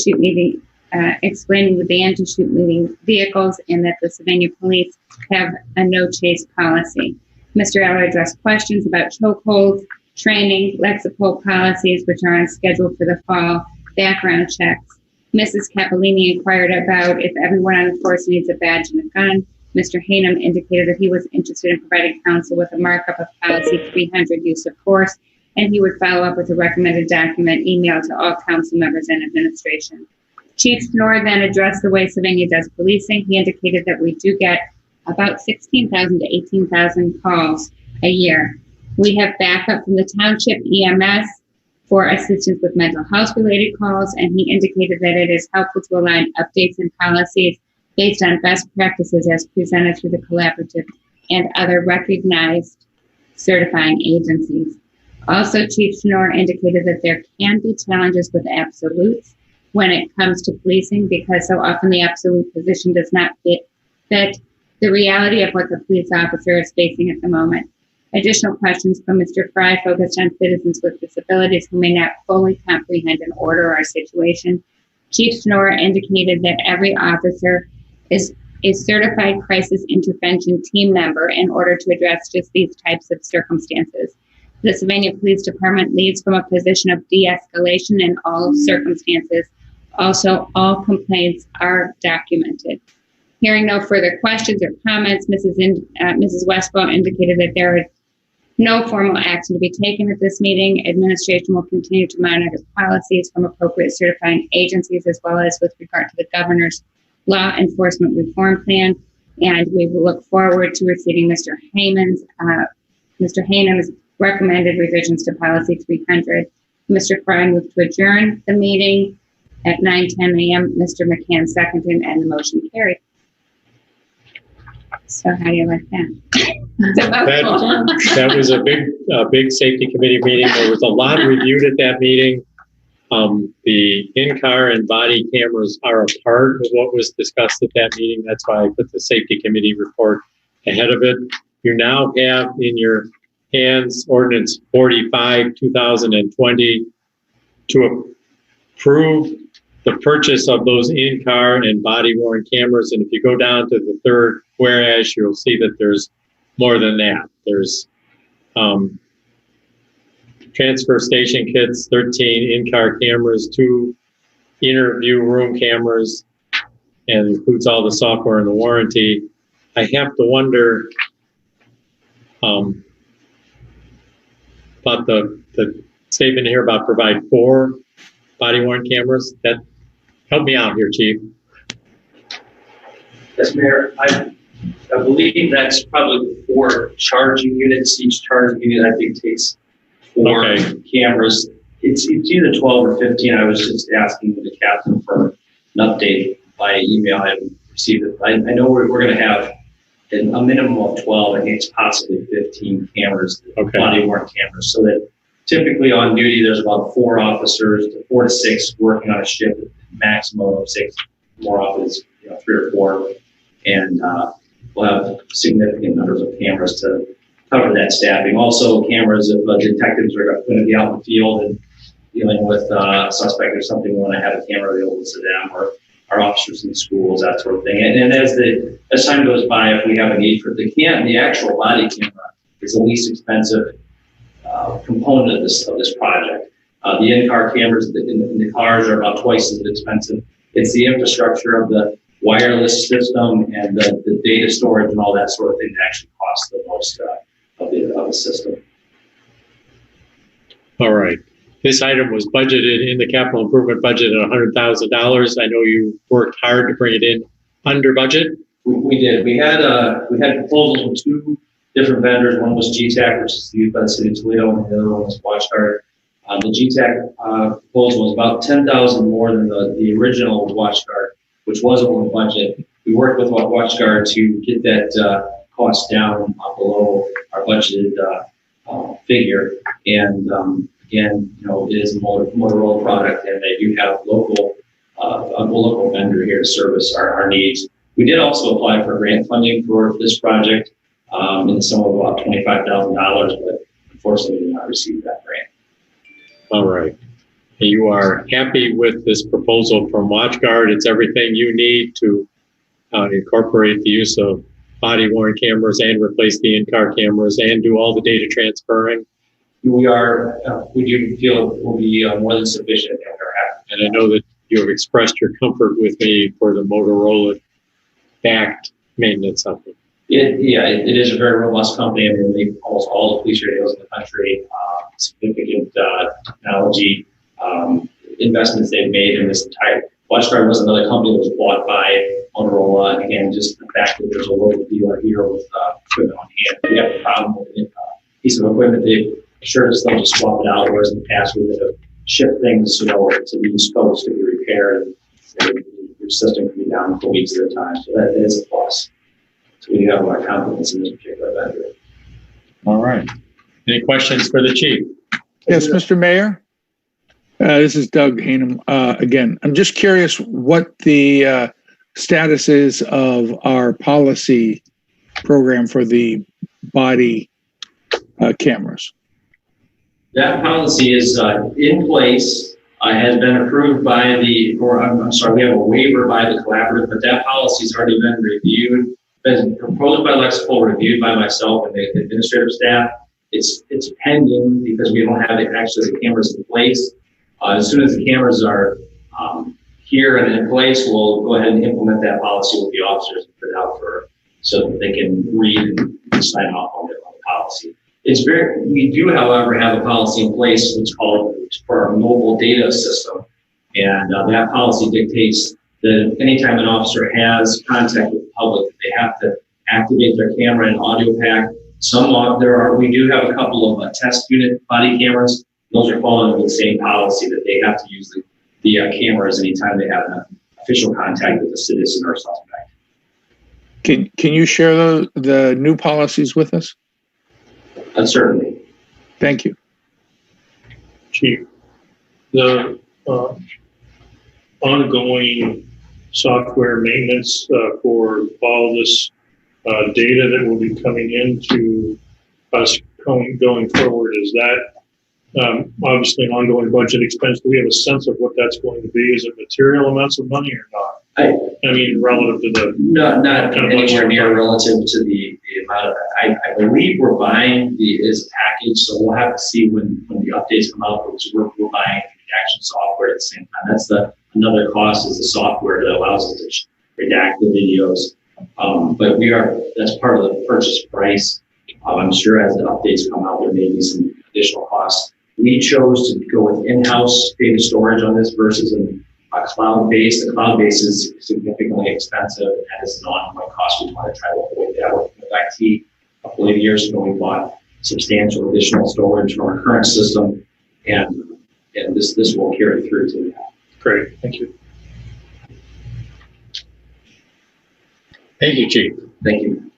shoot moving vehicles, and that the Sylvania Police have a no chase policy. Mr. Eller addressed questions about chokeholds, training, Lexapol policies, which are on schedule for the fall, background checks. Mrs. Capolini inquired about if everyone on the force needs a badge and a gun. Mr. Hanem indicated that he was interested in providing council with a markup of policy 300 use of force, and he would follow up with a recommended document emailed to all council members and administration. Chief Schnorr then addressed the way Sylvania does policing. He indicated that we do get about 16,000 to 18,000 calls a year. We have backup from the township EMS for assistance with mental health related calls, and he indicated that it is helpful to align updates and policies based on best practices as presented through the collaborative and other recognized certifying agencies. Also, Chief Schnorr indicated that there can be challenges with absolutes when it comes to policing, because so often the absolute position does not fit the reality of what the police officer is facing at the moment. Additional questions from Mr. Fry focused on citizens with disabilities who may not fully comprehend an order or situation. Chief Schnorr indicated that every officer is a certified crisis intervention team member in order to address just these types of circumstances. The Sylvania Police Department leads from a position of de-escalation in all circumstances. Also, all complaints are documented. Hearing no further questions or comments, Mrs. Westfall indicated that there is no formal action to be taken at this meeting. Administration will continue to monitor policies from appropriate certifying agencies, as well as with regard to the governor's law enforcement reform plan. And we will look forward to receiving Mr. Hanem's recommended revisions to policy 300. Mr. Fry moved to adjourn the meeting at 9:10 a.m. Mr. McCann seconded, and the motion carried. So how do you like that?
That was a big safety committee meeting. There was a lot reviewed at that meeting. The in-car and body cameras are a part of what was discussed at that meeting. That's why I put the safety committee report ahead of it. You now have in your hands ordinance 45, 2020 to approve the purchase of those in-car and body-worn cameras. And if you go down to the third whereas, you'll see that there's more than that. There's transfer station kits, 13 in-car cameras, 2 interview room cameras, and includes all the software and the warranty. I have to wonder about the statement here about provide 4 body-worn cameras. That help me out here, Chief.
Yes, Mayor. I believe that's probably 4 charging units. Each charging unit, I think, takes 4 cameras. It's either 12 or 15. I was just asking the captain for an update by email. I haven't received it. I know we're going to have a minimum of 12. I think it's possibly 15 cameras, body-worn cameras, so that typically on duty there's about 4 officers, 4 to 6 working on a shift, maximum of 6. More often it's 3 or 4, and we'll have significant numbers of cameras to cover that staffing. Also, cameras if detectives are going to be out in the field and dealing with a suspect or something, we want to have a camera available to them, or our officers in schools, that sort of thing. And as time goes by, if we have a need for the actual body camera is the least expensive component of this project. The in-car cameras in the cars are about twice as expensive. It's the infrastructure of the wireless system and the data storage and all that sort of thing that actually costs the most of the system.
All right. This item was budgeted in the capital improvement budget at $100,000. I know you worked hard to bring it in under budget?
We did. We had proposals from two different vendors. One was GTAC, which is used by the city of Toledo, and the other one was WatchGuard. The GTAC proposal was about $10,000 more than the original WatchGuard, which was over budget. We worked with WatchGuard to get that cost down below our budgeted figure. And again, it is a Motorola product, and they do have a local vendor here to service our needs. We did also apply for grant funding for this project in the sum of about $25,000, but unfortunately we did not receive that grant.
All right. You are happy with this proposal from WatchGuard. It's everything you need to incorporate the use of body-worn cameras and replace the in-car cameras and do all the data transferring.
We do feel it will be more than sufficient.
And I know that you have expressed your comfort with me for the Motorola-backed maintenance of it.
It is a very robust company. I mean, they almost all the police radios in the country, significant technology investments they've made in this entire. WatchGuard was another company that was bought by Motorola. And again, just the fact that there's a local dealer here with equipment on hand. We have a problem with a piece of equipment. They assured us they'll just swap it out, whereas in the past we would have shipped things, to the East Coast to be repaired. And your system could be down for weeks at a time. So that is a plus. So we have a lot of confidence in this particular vendor.
All right. Any questions for the chief?
Yes, Mr. Mayor. This is Doug Hanem. Again, I'm just curious what the status is of our policy program for the body cameras.
That policy is in place, has been approved by we have a waiver by the collaborative, but that policy has already been reviewed, been proposed by Lexipol, reviewed by myself and the administrative staff. It's pending because we don't have the cameras in place. As soon as the cameras are here and in place, we'll go ahead and implement that policy with the officers and put it out so that they can read and sign off on the policy. We do, however, have a policy in place which is called for our mobile data system, and that policy dictates that anytime an officer has contact with the public, they have to activate their camera and audio pack. We do have a couple of test unit body cameras. Those are falling under the same policy that they have to use the cameras anytime they have an official contact with a citizen or suspect.
Can you share the new policies with us?
Certainly.
Thank you.
Chief, the ongoing software maintenance for all this data that will be coming into us going forward, is that obviously an ongoing budget expense? Do we have a sense of what that's going to be? Is it material amounts of money or not? I mean, relative to the...
Not anywhere near relative to the amount of... I believe we're buying is a package, so we'll have to see when the updates come out, because we're buying the action software at the same time. That's another cost, is the software that allows us to redact the videos. But that's part of the purchase price. I'm sure as the updates come out, there may be some additional costs. We chose to go with in-house data storage on this versus a cloud-based. The cloud-based is significantly expensive and is an ongoing cost. We want to try to avoid that. With IT, a couple of years ago, we bought substantial additional storage from our current system, and this will carry through to that.
Great, thank you.
Thank you, Chief.
Thank you.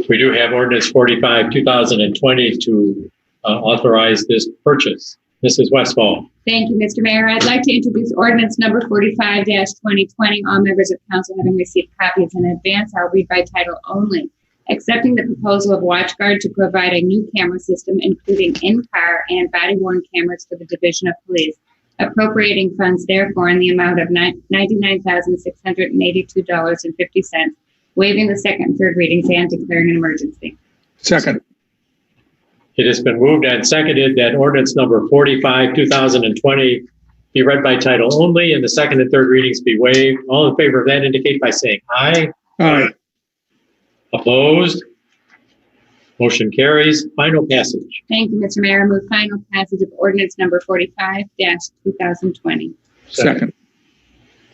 We do have ordinance 45, 2020 to authorize this purchase. Mrs. Westfall.
Thank you, Mr. Mayor. I'd like to introduce ordinance number 45-2020. All members of council having received copies in advance, I'll read by title only. Accepting the proposal of WatchGuard to provide a new camera system, including in-car and body-worn cameras for the Division of Police. Appropriating funds, therefore, in the amount of $99,682.50. Waiving the second and third readings and declaring an emergency.
Second.
It has been moved and seconded that ordinance number 45, 2020 be read by title only and the second and third readings be waived. All in favor of that indicate by saying aye.
Aye.
Opposed? Motion carries. Final passage.
Thank you, Mr. Mayor. I move final passage of ordinance number 45-2020.
Second.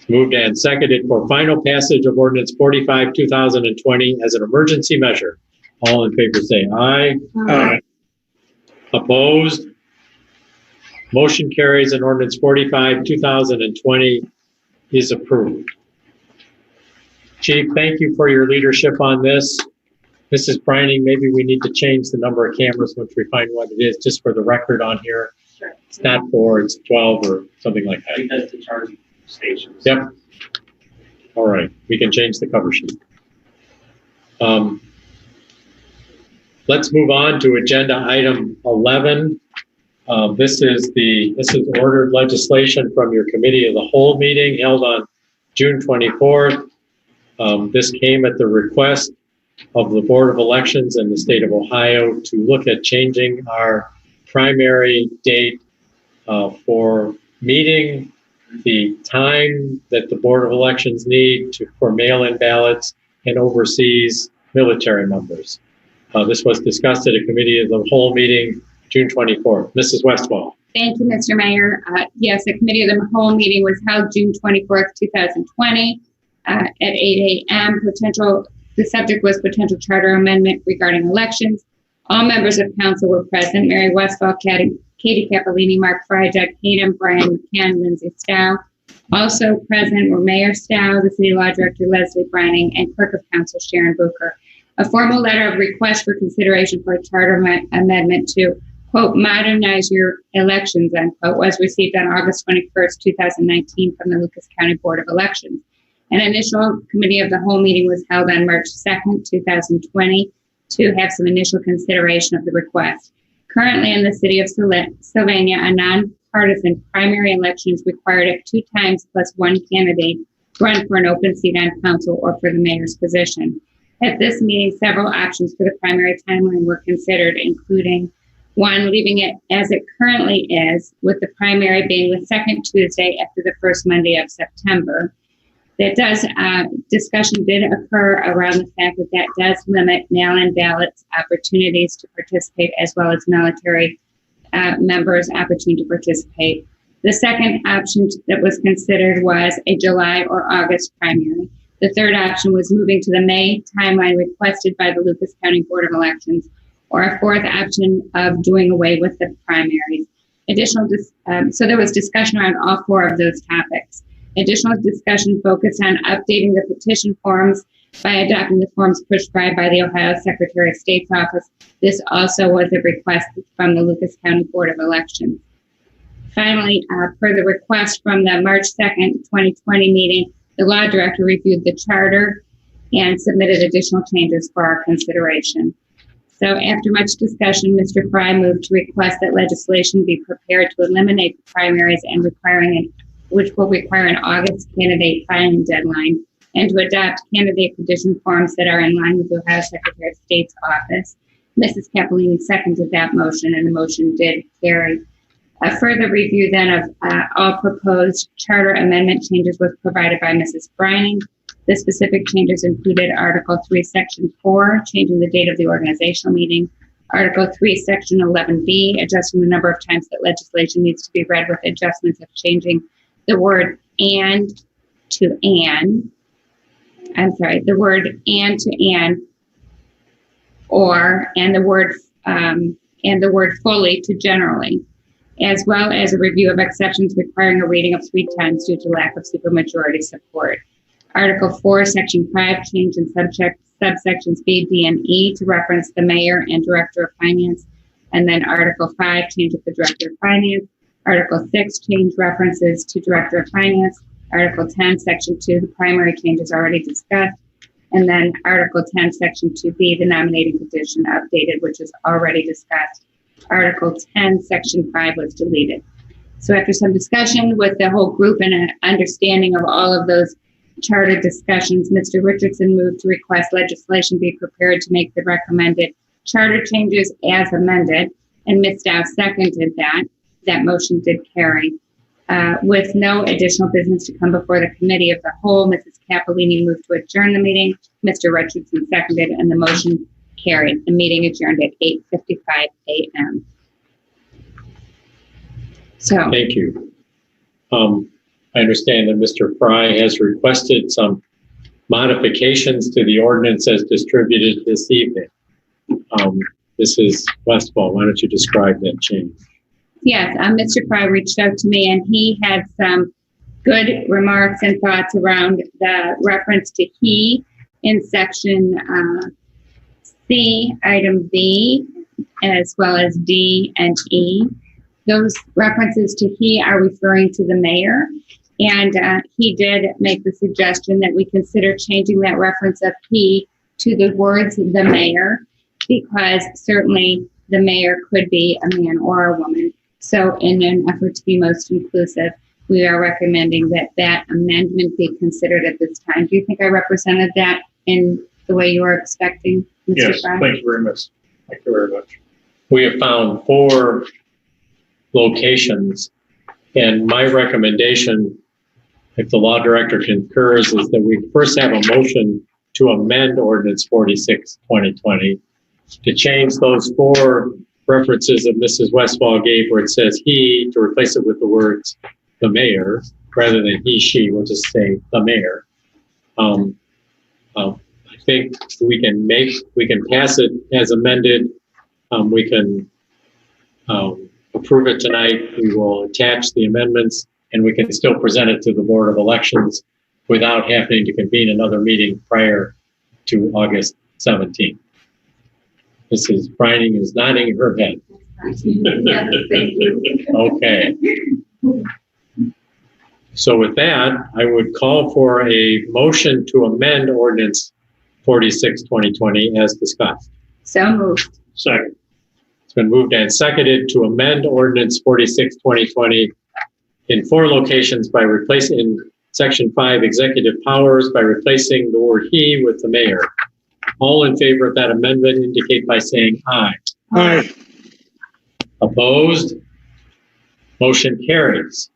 Moved and seconded for final passage of ordinance 45, 2020 as an emergency measure. All in favor say aye.
Aye.
Opposed? Motion carries and ordinance 45, 2020 is approved. Chief, thank you for your leadership on this. Mrs. Brining, maybe we need to change the number of cameras once we find what it is, just for the record on here.
Sure.
It's not 4, it's 12 or something like
I
that.
think that's the charging stations.
Yep. All right, we can change the cover sheet. Let's move on to agenda item 11. This is ordered legislation from your committee of the whole meeting held on June 24th. This came at the request of the Board of Elections in the state of Ohio to look at changing our primary date for meeting the time that the Board of Elections need for mail-in ballots and overseas military members. This was discussed at a committee of the whole meeting, June 24th. Mrs. Westfall.
Thank you, Mr. Mayor. Yes, the committee of the whole meeting was held June 24th, 2020 at 8 a.m. The subject was potential charter amendment regarding elections. All members of council were present. Mary Westfall, Katie Capolini, Mark Fry, Doug Hayden, Brian McCann, Lindsay Stowe. Also present were Mayor Stowe, the City Law Director Leslie Brining, and Clerk of Council Sharon Booker. A formal letter of request for consideration for a charter amendment to, quote, modernize your elections, unquote, was received on August 21st, 2019 from the Lucas County Board of Elections. An initial committee of the whole meeting was held on March 2nd, 2020 to have some initial consideration of the request. Currently in the city of Sylvania, a nonpartisan primary election is required if 2 times plus 1 candidate run for an open seat on council or for the mayor's position. At this meeting, several options for the primary timeline were considered, including 1, leaving it as it currently is, with the primary being the second Tuesday after the first Monday of September. Discussion did occur around the fact that does limit mail-in ballots opportunities to participate, as well as military members' opportunity to participate. The second option that was considered was a July or August primary. The third option was moving to the May timeline requested by the Lucas County Board of Elections, or a fourth option of doing away with the primaries. So there was discussion around all 4 of those topics. Additional discussion focused on updating the petition forms by adopting the forms pushed by the Ohio Secretary of State's office. This also was a request from the Lucas County Board of Elections. Finally, per the request from the March 2nd, 2020 meeting, the law director reviewed the charter and submitted additional changes for our consideration. So after much discussion, Mr. Fry moved to request that legislation be prepared to eliminate the primaries and which will require an August candidate filing deadline, and to adopt candidate petition forms that are in line with the Ohio Secretary of State's office. Mrs. Capolini seconded that motion, and the motion did carry. A further review then of all proposed charter amendment changes was provided by Mrs. Brining. The specific changes included Article 3, Section 4, changing the date of the organizational meeting, Article 3, Section 11B, adjusting the number of times that legislation needs to be read with adjustments of changing the word and to an. I'm sorry, the word and to an, or, and the word fully to generally, as well as a review of exceptions requiring a reading of 3 times due to lack of supermajority support. Article 4, Section 5, change in subsections B, D, and E to reference the mayor and director of finance. And then Article 5, change of the director of finance. Article 6, change references to director of finance. Article 10, Section 2, the primary changes already discussed. And then Article 10, Section 2B, the nominating petition updated, which is already discussed. Article 10, Section 5 was deleted. So after some discussion with the whole group and an understanding of all of those charter discussions, Mr. Richardson moved to request legislation be prepared to make the recommended charter changes as amended, and Ms. Dow seconded that. That motion did carry. With no additional business to come before the committee of the whole, Mrs. Capolini moved to adjourn the meeting. Mr. Richardson seconded, and the motion carried. The meeting adjourned at 8:55 a.m. So
Thank you. I understand that Mr. Fry has requested some modifications to the ordinance as distributed this evening. This is Westfall. Why don't you describe that change?
Yes, Mr. Fry reached out to me and he had some good remarks and thoughts around the reference to he in section C, item B, as well as D and E. Those references to he are referring to the mayor. And he did make the suggestion that we consider changing that reference of he to the words the mayor, because certainly the mayor could be a man or a woman. So in an effort to be most inclusive, we are recommending that that amendment be considered at this time. Do you think I represented that in the way you were expecting, Mr.
Yes,
Fry?
thank you very much. Thank you very much.
We have found 4 locations, and my recommendation, if the law director concurs, is that we first have a motion to amend ordinance 46/2020 to change those 4 references that Mrs. Westfall gave where it says he, to replace it with the words the mayor, rather than he, she, we'll just say the mayor. I think we can pass it as amended. We can approve it tonight. We will attach the amendments and we can still present it to the Board of Elections without having to convene another meeting prior to August 17th. Mrs. Brining is nodding her head.
Yes, thank you.
Okay. So with that, I would call for a motion to amend ordinance 46/2020 as discussed.
So moved.
Second.
It's been moved and seconded to amend ordinance 46/2020 in 4 locations by replacing in section 5 executive powers by replacing the word he with the mayor. All in favor of that amendment indicate by saying aye.
Aye.
Opposed? Motion carries.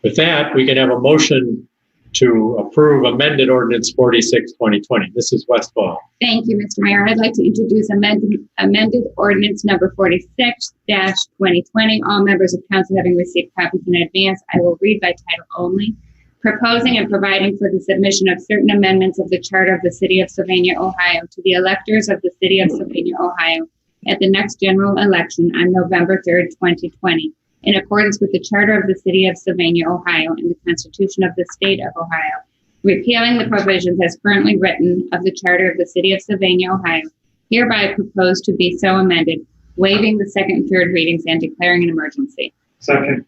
With that, we can have a motion to approve amended ordinance 46/2020. Mrs. Westfall.
Thank you, Mr. Mayor. I'd like to introduce amended ordinance number 46-2020. All members of council having received copies in advance, I will read by title only. Proposing and providing for the submission of certain amendments of the charter of the city of Sylvania, Ohio to the electors of the city of Sylvania, Ohio at the next general election on November 3rd, 2020. In accordance with the Charter of the City of Sylvania, Ohio, and the Constitution of the State of Ohio, repealing the provisions as currently written of the Charter of the City of Sylvania, Ohio, hereby proposed to be so amended, waiving the second and third readings and declaring an emergency.
Second.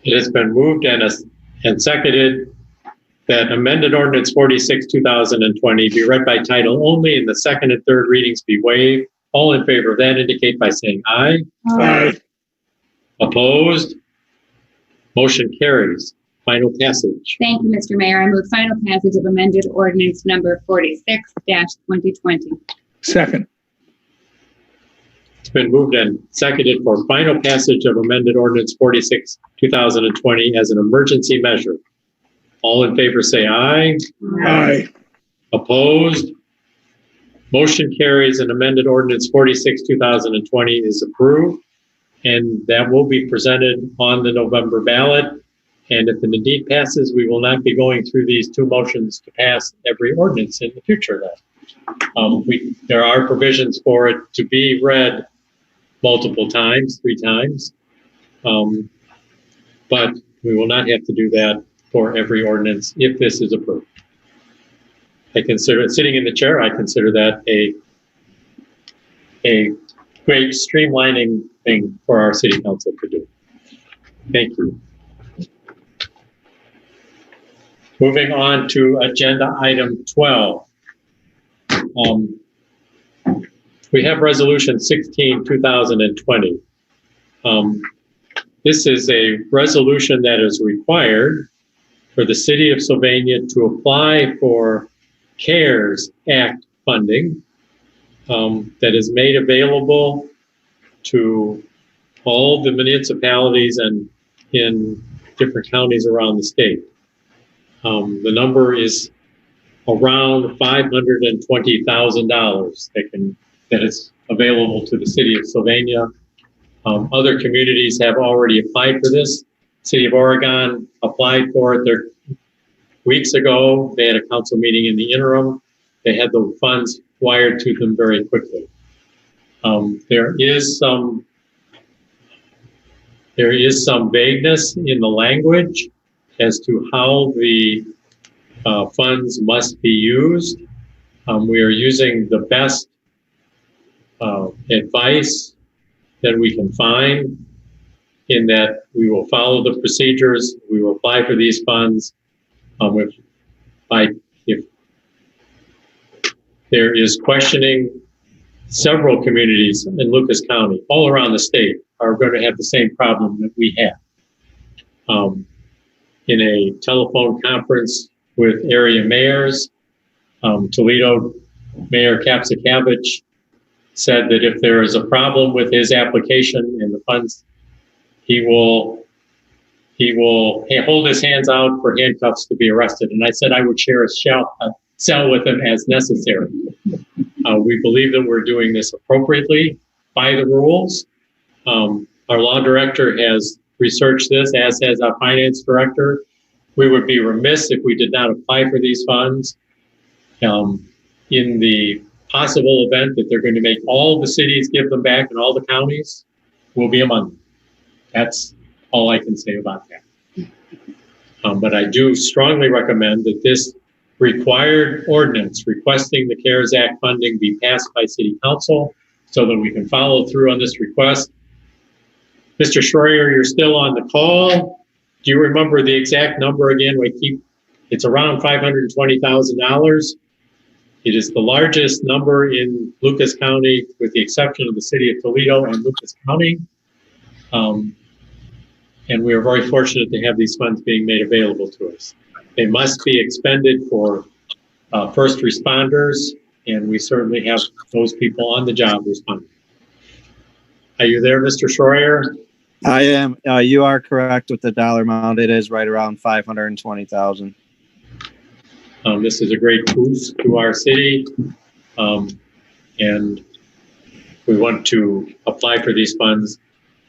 It has been moved and seconded that amended ordinance 46/2020 be read by title only and the second and third readings be waived. All in favor of that indicate by saying aye.
Aye.
Opposed? Motion carries. Final passage.
Thank you, Mr. Mayor. I move final passage of amended ordinance number 46-2020.
Second.
It's been moved and seconded for final passage of amended ordinance 46/2020 as an emergency measure. All in favor say aye.
Aye.
Opposed? Motion carries and amended ordinance 46/2020 is approved. And that will be presented on the November ballot. And if it indeed passes, we will not be going through these 2 motions to pass every ordinance in the future then. There are provisions for it to be read multiple times, 3 times. But we will not have to do that for every ordinance if this is approved. I consider it, sitting in the chair, I consider that a great streamlining thing for our city council to do. Thank you. Moving on to agenda item 12. We have resolution 16/2020. This is a resolution that is required for the city of Sylvania to apply for CARES Act funding that is made available to all the municipalities and in different counties around the state. The number is around $520,000 that is available to the city of Sylvania. Other communities have already applied for this. City of Oregon applied for it. They're weeks ago. They had a council meeting in the interim. They had the funds wired to them very quickly. There is some vagueness in the language as to how the funds must be used. We are using the best advice that we can find, in that we will follow the procedures, we will apply for these funds. If there is questioning, several communities in Lucas County, all around the state, are going to have the same problem that we have. In a telephone conference with area mayors, Toledo Mayor Kapsakavich said that if there is a problem with his application and the funds, he will hold his hands out for handcuffs to be arrested. And I said I would share a cell with him as necessary. We believe that we're doing this appropriately by the rules. Our law director has researched this, as has our finance director. We would be remiss if we did not apply for these funds. In the possible event that they're going to make all the cities give them back and all the counties, we'll be among them. That's all I can say about that. But I do strongly recommend that this required ordinance requesting the CARES Act funding be passed by City Council so that we can follow through on this request. Mr. Schroyer, you're still on the call. Do you remember the exact number again? It's around $520,000. It is the largest number in Lucas County, with the exception of the city of Toledo and Lucas County. And we are very fortunate to have these funds being made available to us. They must be expended for first responders, and we certainly have those people on the job responding. Are you there, Mr. Schroyer?
I am. You are correct with the dollar amount. It is right around 520,000.
This is a great boost to our city, and we want to apply for these funds.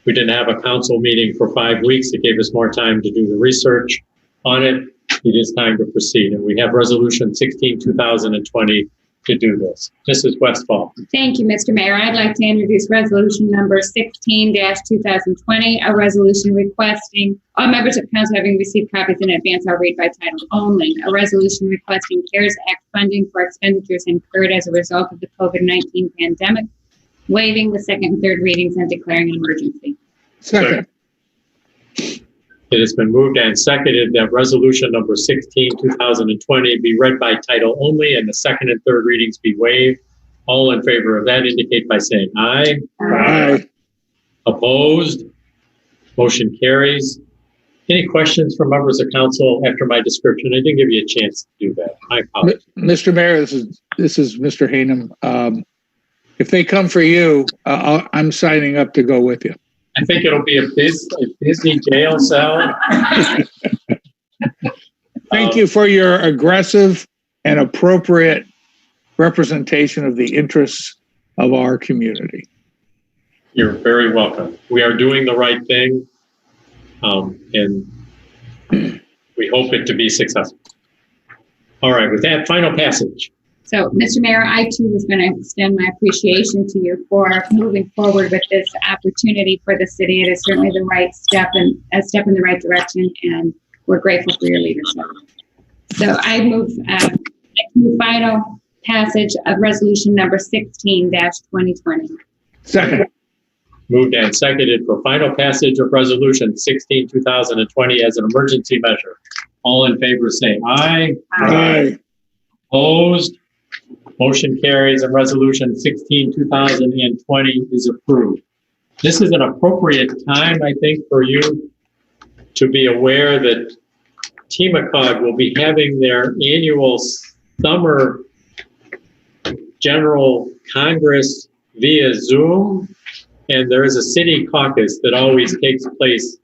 We didn't have a council meeting for 5 weeks. It gave us more time to do the research on it. It is time to proceed, and we have Resolution 16-2020 to do this. Mrs. Westfall.
Thank you, Mr. Mayor. I'd like to introduce resolution number 16-2020, a resolution requesting, all members of council having received copies in advance, I'll read by title only. A resolution requesting CARES Act funding for expenditures incurred as a result of the COVID-19 pandemic, waiving the second and third readings and declaring an emergency.
Second.
It has been moved and seconded that resolution number 16-2020 be read by title only and the second and third readings be waived. All in favor of that indicate by saying aye.
Aye.
Opposed? Motion carries. Any questions from members of council after my description? I didn't give you a chance to do that. My apologies.
Mr. Mayor, this is Mr. Hanem. If they come for you, I'm signing up to go with you.
I think it'll be a busy jail cell.
Thank you for your aggressive and appropriate representation of the interests of our community.
You're very welcome. We are doing the right thing, and we hope it to be successful. All right, with that, final passage.
So, Mr. Mayor, I too was going to extend my appreciation to you for moving forward with this opportunity for the city. It is certainly the right step and a step in the right direction, and we're grateful for your leadership. So, I move final passage of resolution number 16-2020.
Second.
Moved and seconded for final passage of resolution 16-2020 as an emergency measure. All in favor say aye.
Aye.
Opposed? Motion carries and resolution 16-2020 is approved. This is an appropriate time, I think, for you to be aware that TMACOG will be having their annual summer general congress via Zoom, and there is a city caucus that always takes place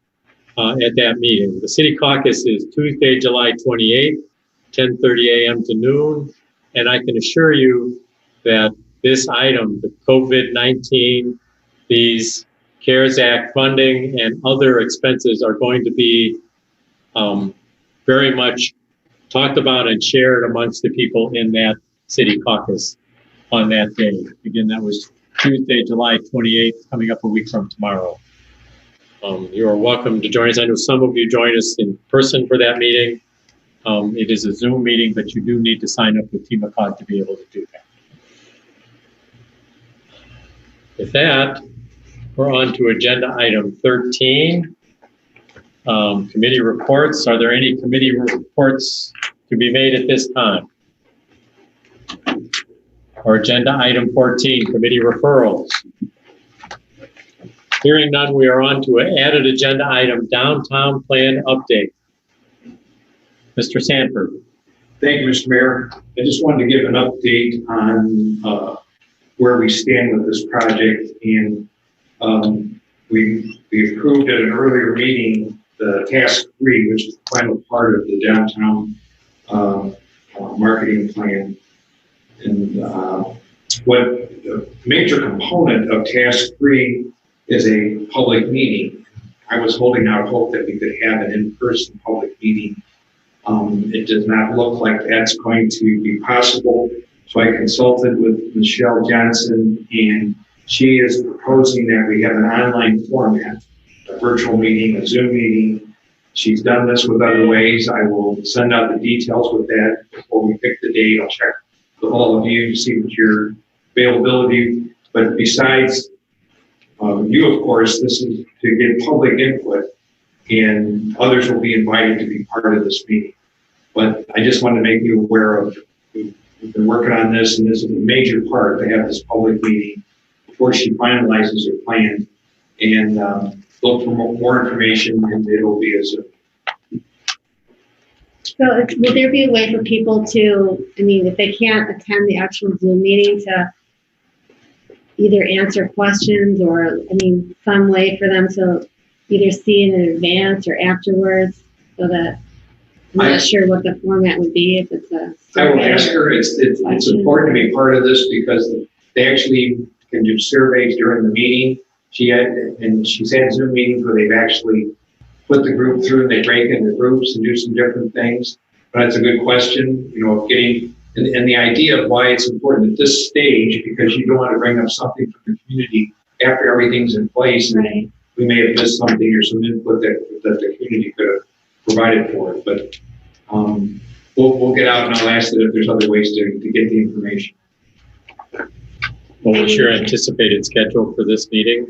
at that meeting. The city caucus is Tuesday, July 28th, 10:30 a.m. to noon. And I can assure you that this item, the COVID-19, these CARES Act funding and other expenses are going to be very much talked about and shared amongst the people in that city caucus on that day. Again, that was Tuesday, July 28th, coming up a week from tomorrow. You are welcome to join us. I know some of you join us in person for that meeting. It is a Zoom meeting, but you do need to sign up with TMACOG to be able to do that. With that, we're on to agenda item 13, committee reports. Are there any committee reports to be made at this time? Or agenda item 14, committee referrals. Hearing none, we are on to an added agenda item, downtown plan update. Mr. Sanford.
Thank you, Mr. Mayor. I just wanted to give an update on where we stand with this project. And we approved at an earlier meeting the task 3, which is the final part of the downtown marketing plan. And what the major component of task 3 is a public meeting. I was holding out hope that we could have an in-person public meeting. It does not look like that's going to be possible. So I consulted with Michelle Johnson, and she is proposing that we have an online format, a virtual meeting, a Zoom meeting. She's done this with other ways. I will send out the details with that before we pick the date. I'll check with all of you to see what your availability. But besides you, of course, this is to get public input, and others will be invited to be part of this meeting. But I just want to make you aware of, we've been working on this, and this is a major part to have this public meeting before she finalizes her plan. And look for more information, and it'll be a Zoom.
So will there be a way for people to, I mean, if they can't attend the actual Zoom meeting, to either answer questions or, I mean, some way for them to either see it in advance or afterwards, so that I'm not sure what the format would be if it's a.
I will ask her. It's important to be part of this because they actually can do surveys during the meeting. She's had Zoom meetings where they've actually put the group through and they break into groups and do some different things. But that's a good question, you know, of getting, and the idea of why it's important at this stage, because you don't want to bring up something from the community after everything's in place.
Right.
We may have missed something or some input that the community could have provided for it. But we'll get out, and I'll ask that if there's other ways to get the information.
What was your anticipated schedule for this meeting?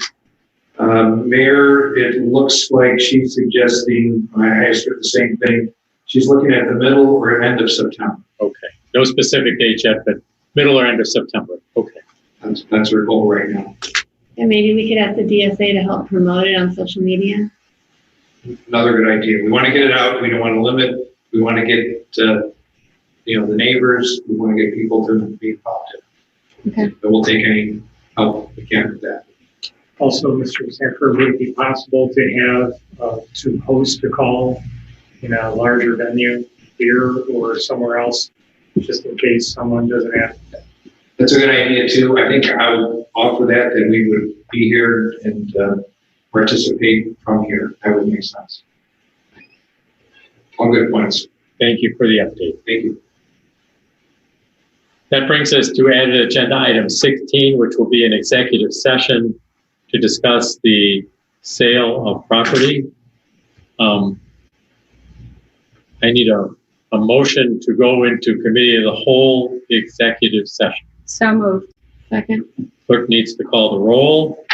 Mayor, it looks like she's suggesting, I asked her the same thing, she's looking at the middle or end of September.
Okay. No specific date yet, but middle or end of September. Okay.
That's her goal right now.
And maybe we could ask the DSA to help promote it on social media.
Another good idea. We want to get it out. We don't want to limit. We want to get, the neighbors. We want to get people to be involved in it.
Okay.
But we'll take any help we can with that.
Also, Mr. Sanford, would it be possible to have, to host a call in a larger venue here or somewhere else, just in case someone doesn't have?
That's a good idea too. I think I would offer that we would be here and participate from here. That would make sense. All good points.
Thank you for the update.
Thank you.
That brings us to added agenda item 16, which will be an executive session to discuss the sale of property. I need a motion to go into committee of the whole executive session.
So moved.
Second.
Clerk needs to call the roll.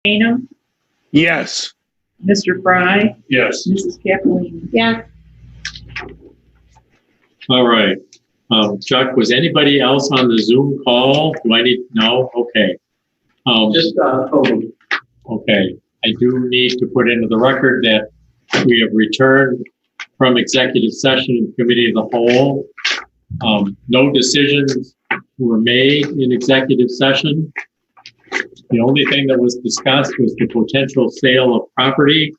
Hanem,
Yes.
Mr. Fry,
Yes.
Mrs. Capolina.
Yes.
All right. Chuck, was anybody else on the Zoom call? Do I need, no? Okay.
Just, Toby.
Okay. I do need to put into the record that we have returned from executive session in committee of the whole. No decisions were made in executive session. The only thing that was discussed was the potential sale of property.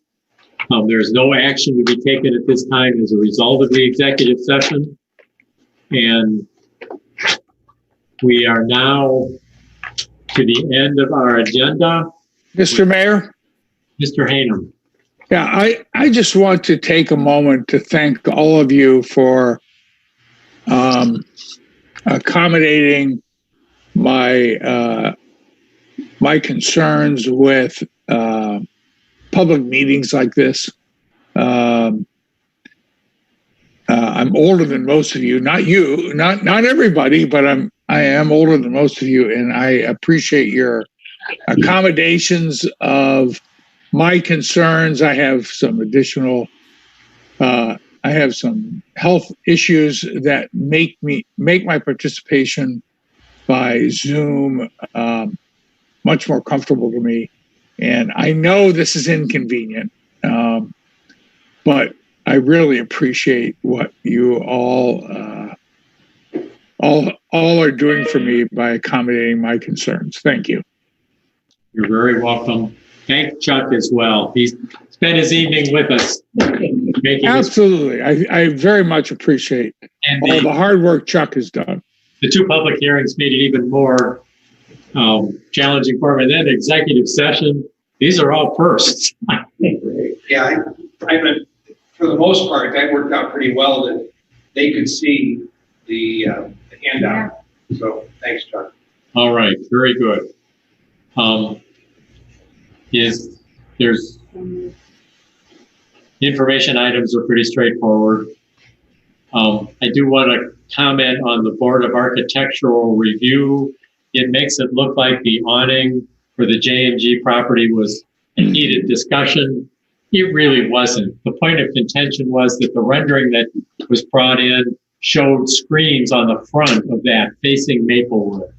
There's no action to be taken at this time as a result of the executive session. And we are now to the end of our agenda.
Mr. Mayor?
Mr. Hanem.
Yeah, I just want to take a moment to thank all of you for accommodating my my concerns with public meetings like this. I'm older than most of you, not you, not everybody, but I am older than most of you, and I appreciate your accommodations of my concerns. I have some additional I have some health issues that make my participation by Zoom much more comfortable to me. And I know this is inconvenient, but I really appreciate what you all are doing for me by accommodating my concerns. Thank you.
You're very welcome. Thank Chuck as well. He's spent his evening with us.
Absolutely. I very much appreciate all the hard work Chuck has done.
The two public hearings made it even more challenging for him. And then executive session, these are all firsts.
Yeah, for the most part, that worked out pretty well that they could see the handout. So thanks, Chuck.
All right, very good. There's information items are pretty straightforward. I do want to comment on the Board of Architectural Review. It makes it look like the awning for the J&G property was a heated discussion. It really wasn't. The point of contention was that the rendering that was brought in showed screens on the front of that facing Maplewood.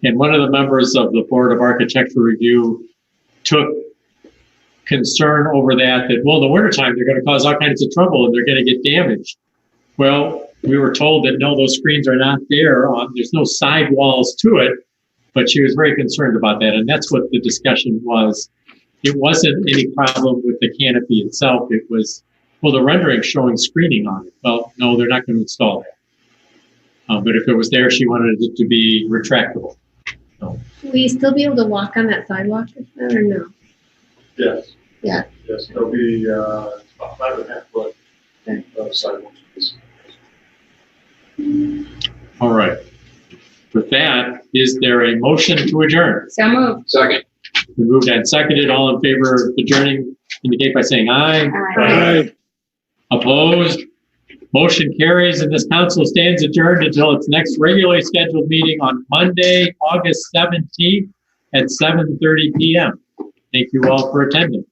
And one of the members of the Board of Architectural Review took concern over that, well, in the wintertime, they're going to cause all kinds of trouble and they're going to get damaged. Well, we were told that no, those screens are not there. There's no side walls to it, but she was very concerned about that. And that's what the discussion was. It wasn't any problem with the canopy itself. It was, well, the rendering showing screening on it. Well, no, they're not going to install that. But if it was there, she wanted it to be retractable. So.
Will you still be able to walk on that sidewalk or no?
Yes.
Yeah.
Yes, there'll be about 5.5 foot sidewalk space.
All right. With that, is there a motion to adjourn?
So moved.
Second.
We moved and seconded. All in favor of adjourning, indicate by saying aye.
Aye.
Opposed? Motion carries, and this council stands adjourned until its next regularly scheduled meeting on Monday, August 17th at 7:30 p.m. Thank you all for attending.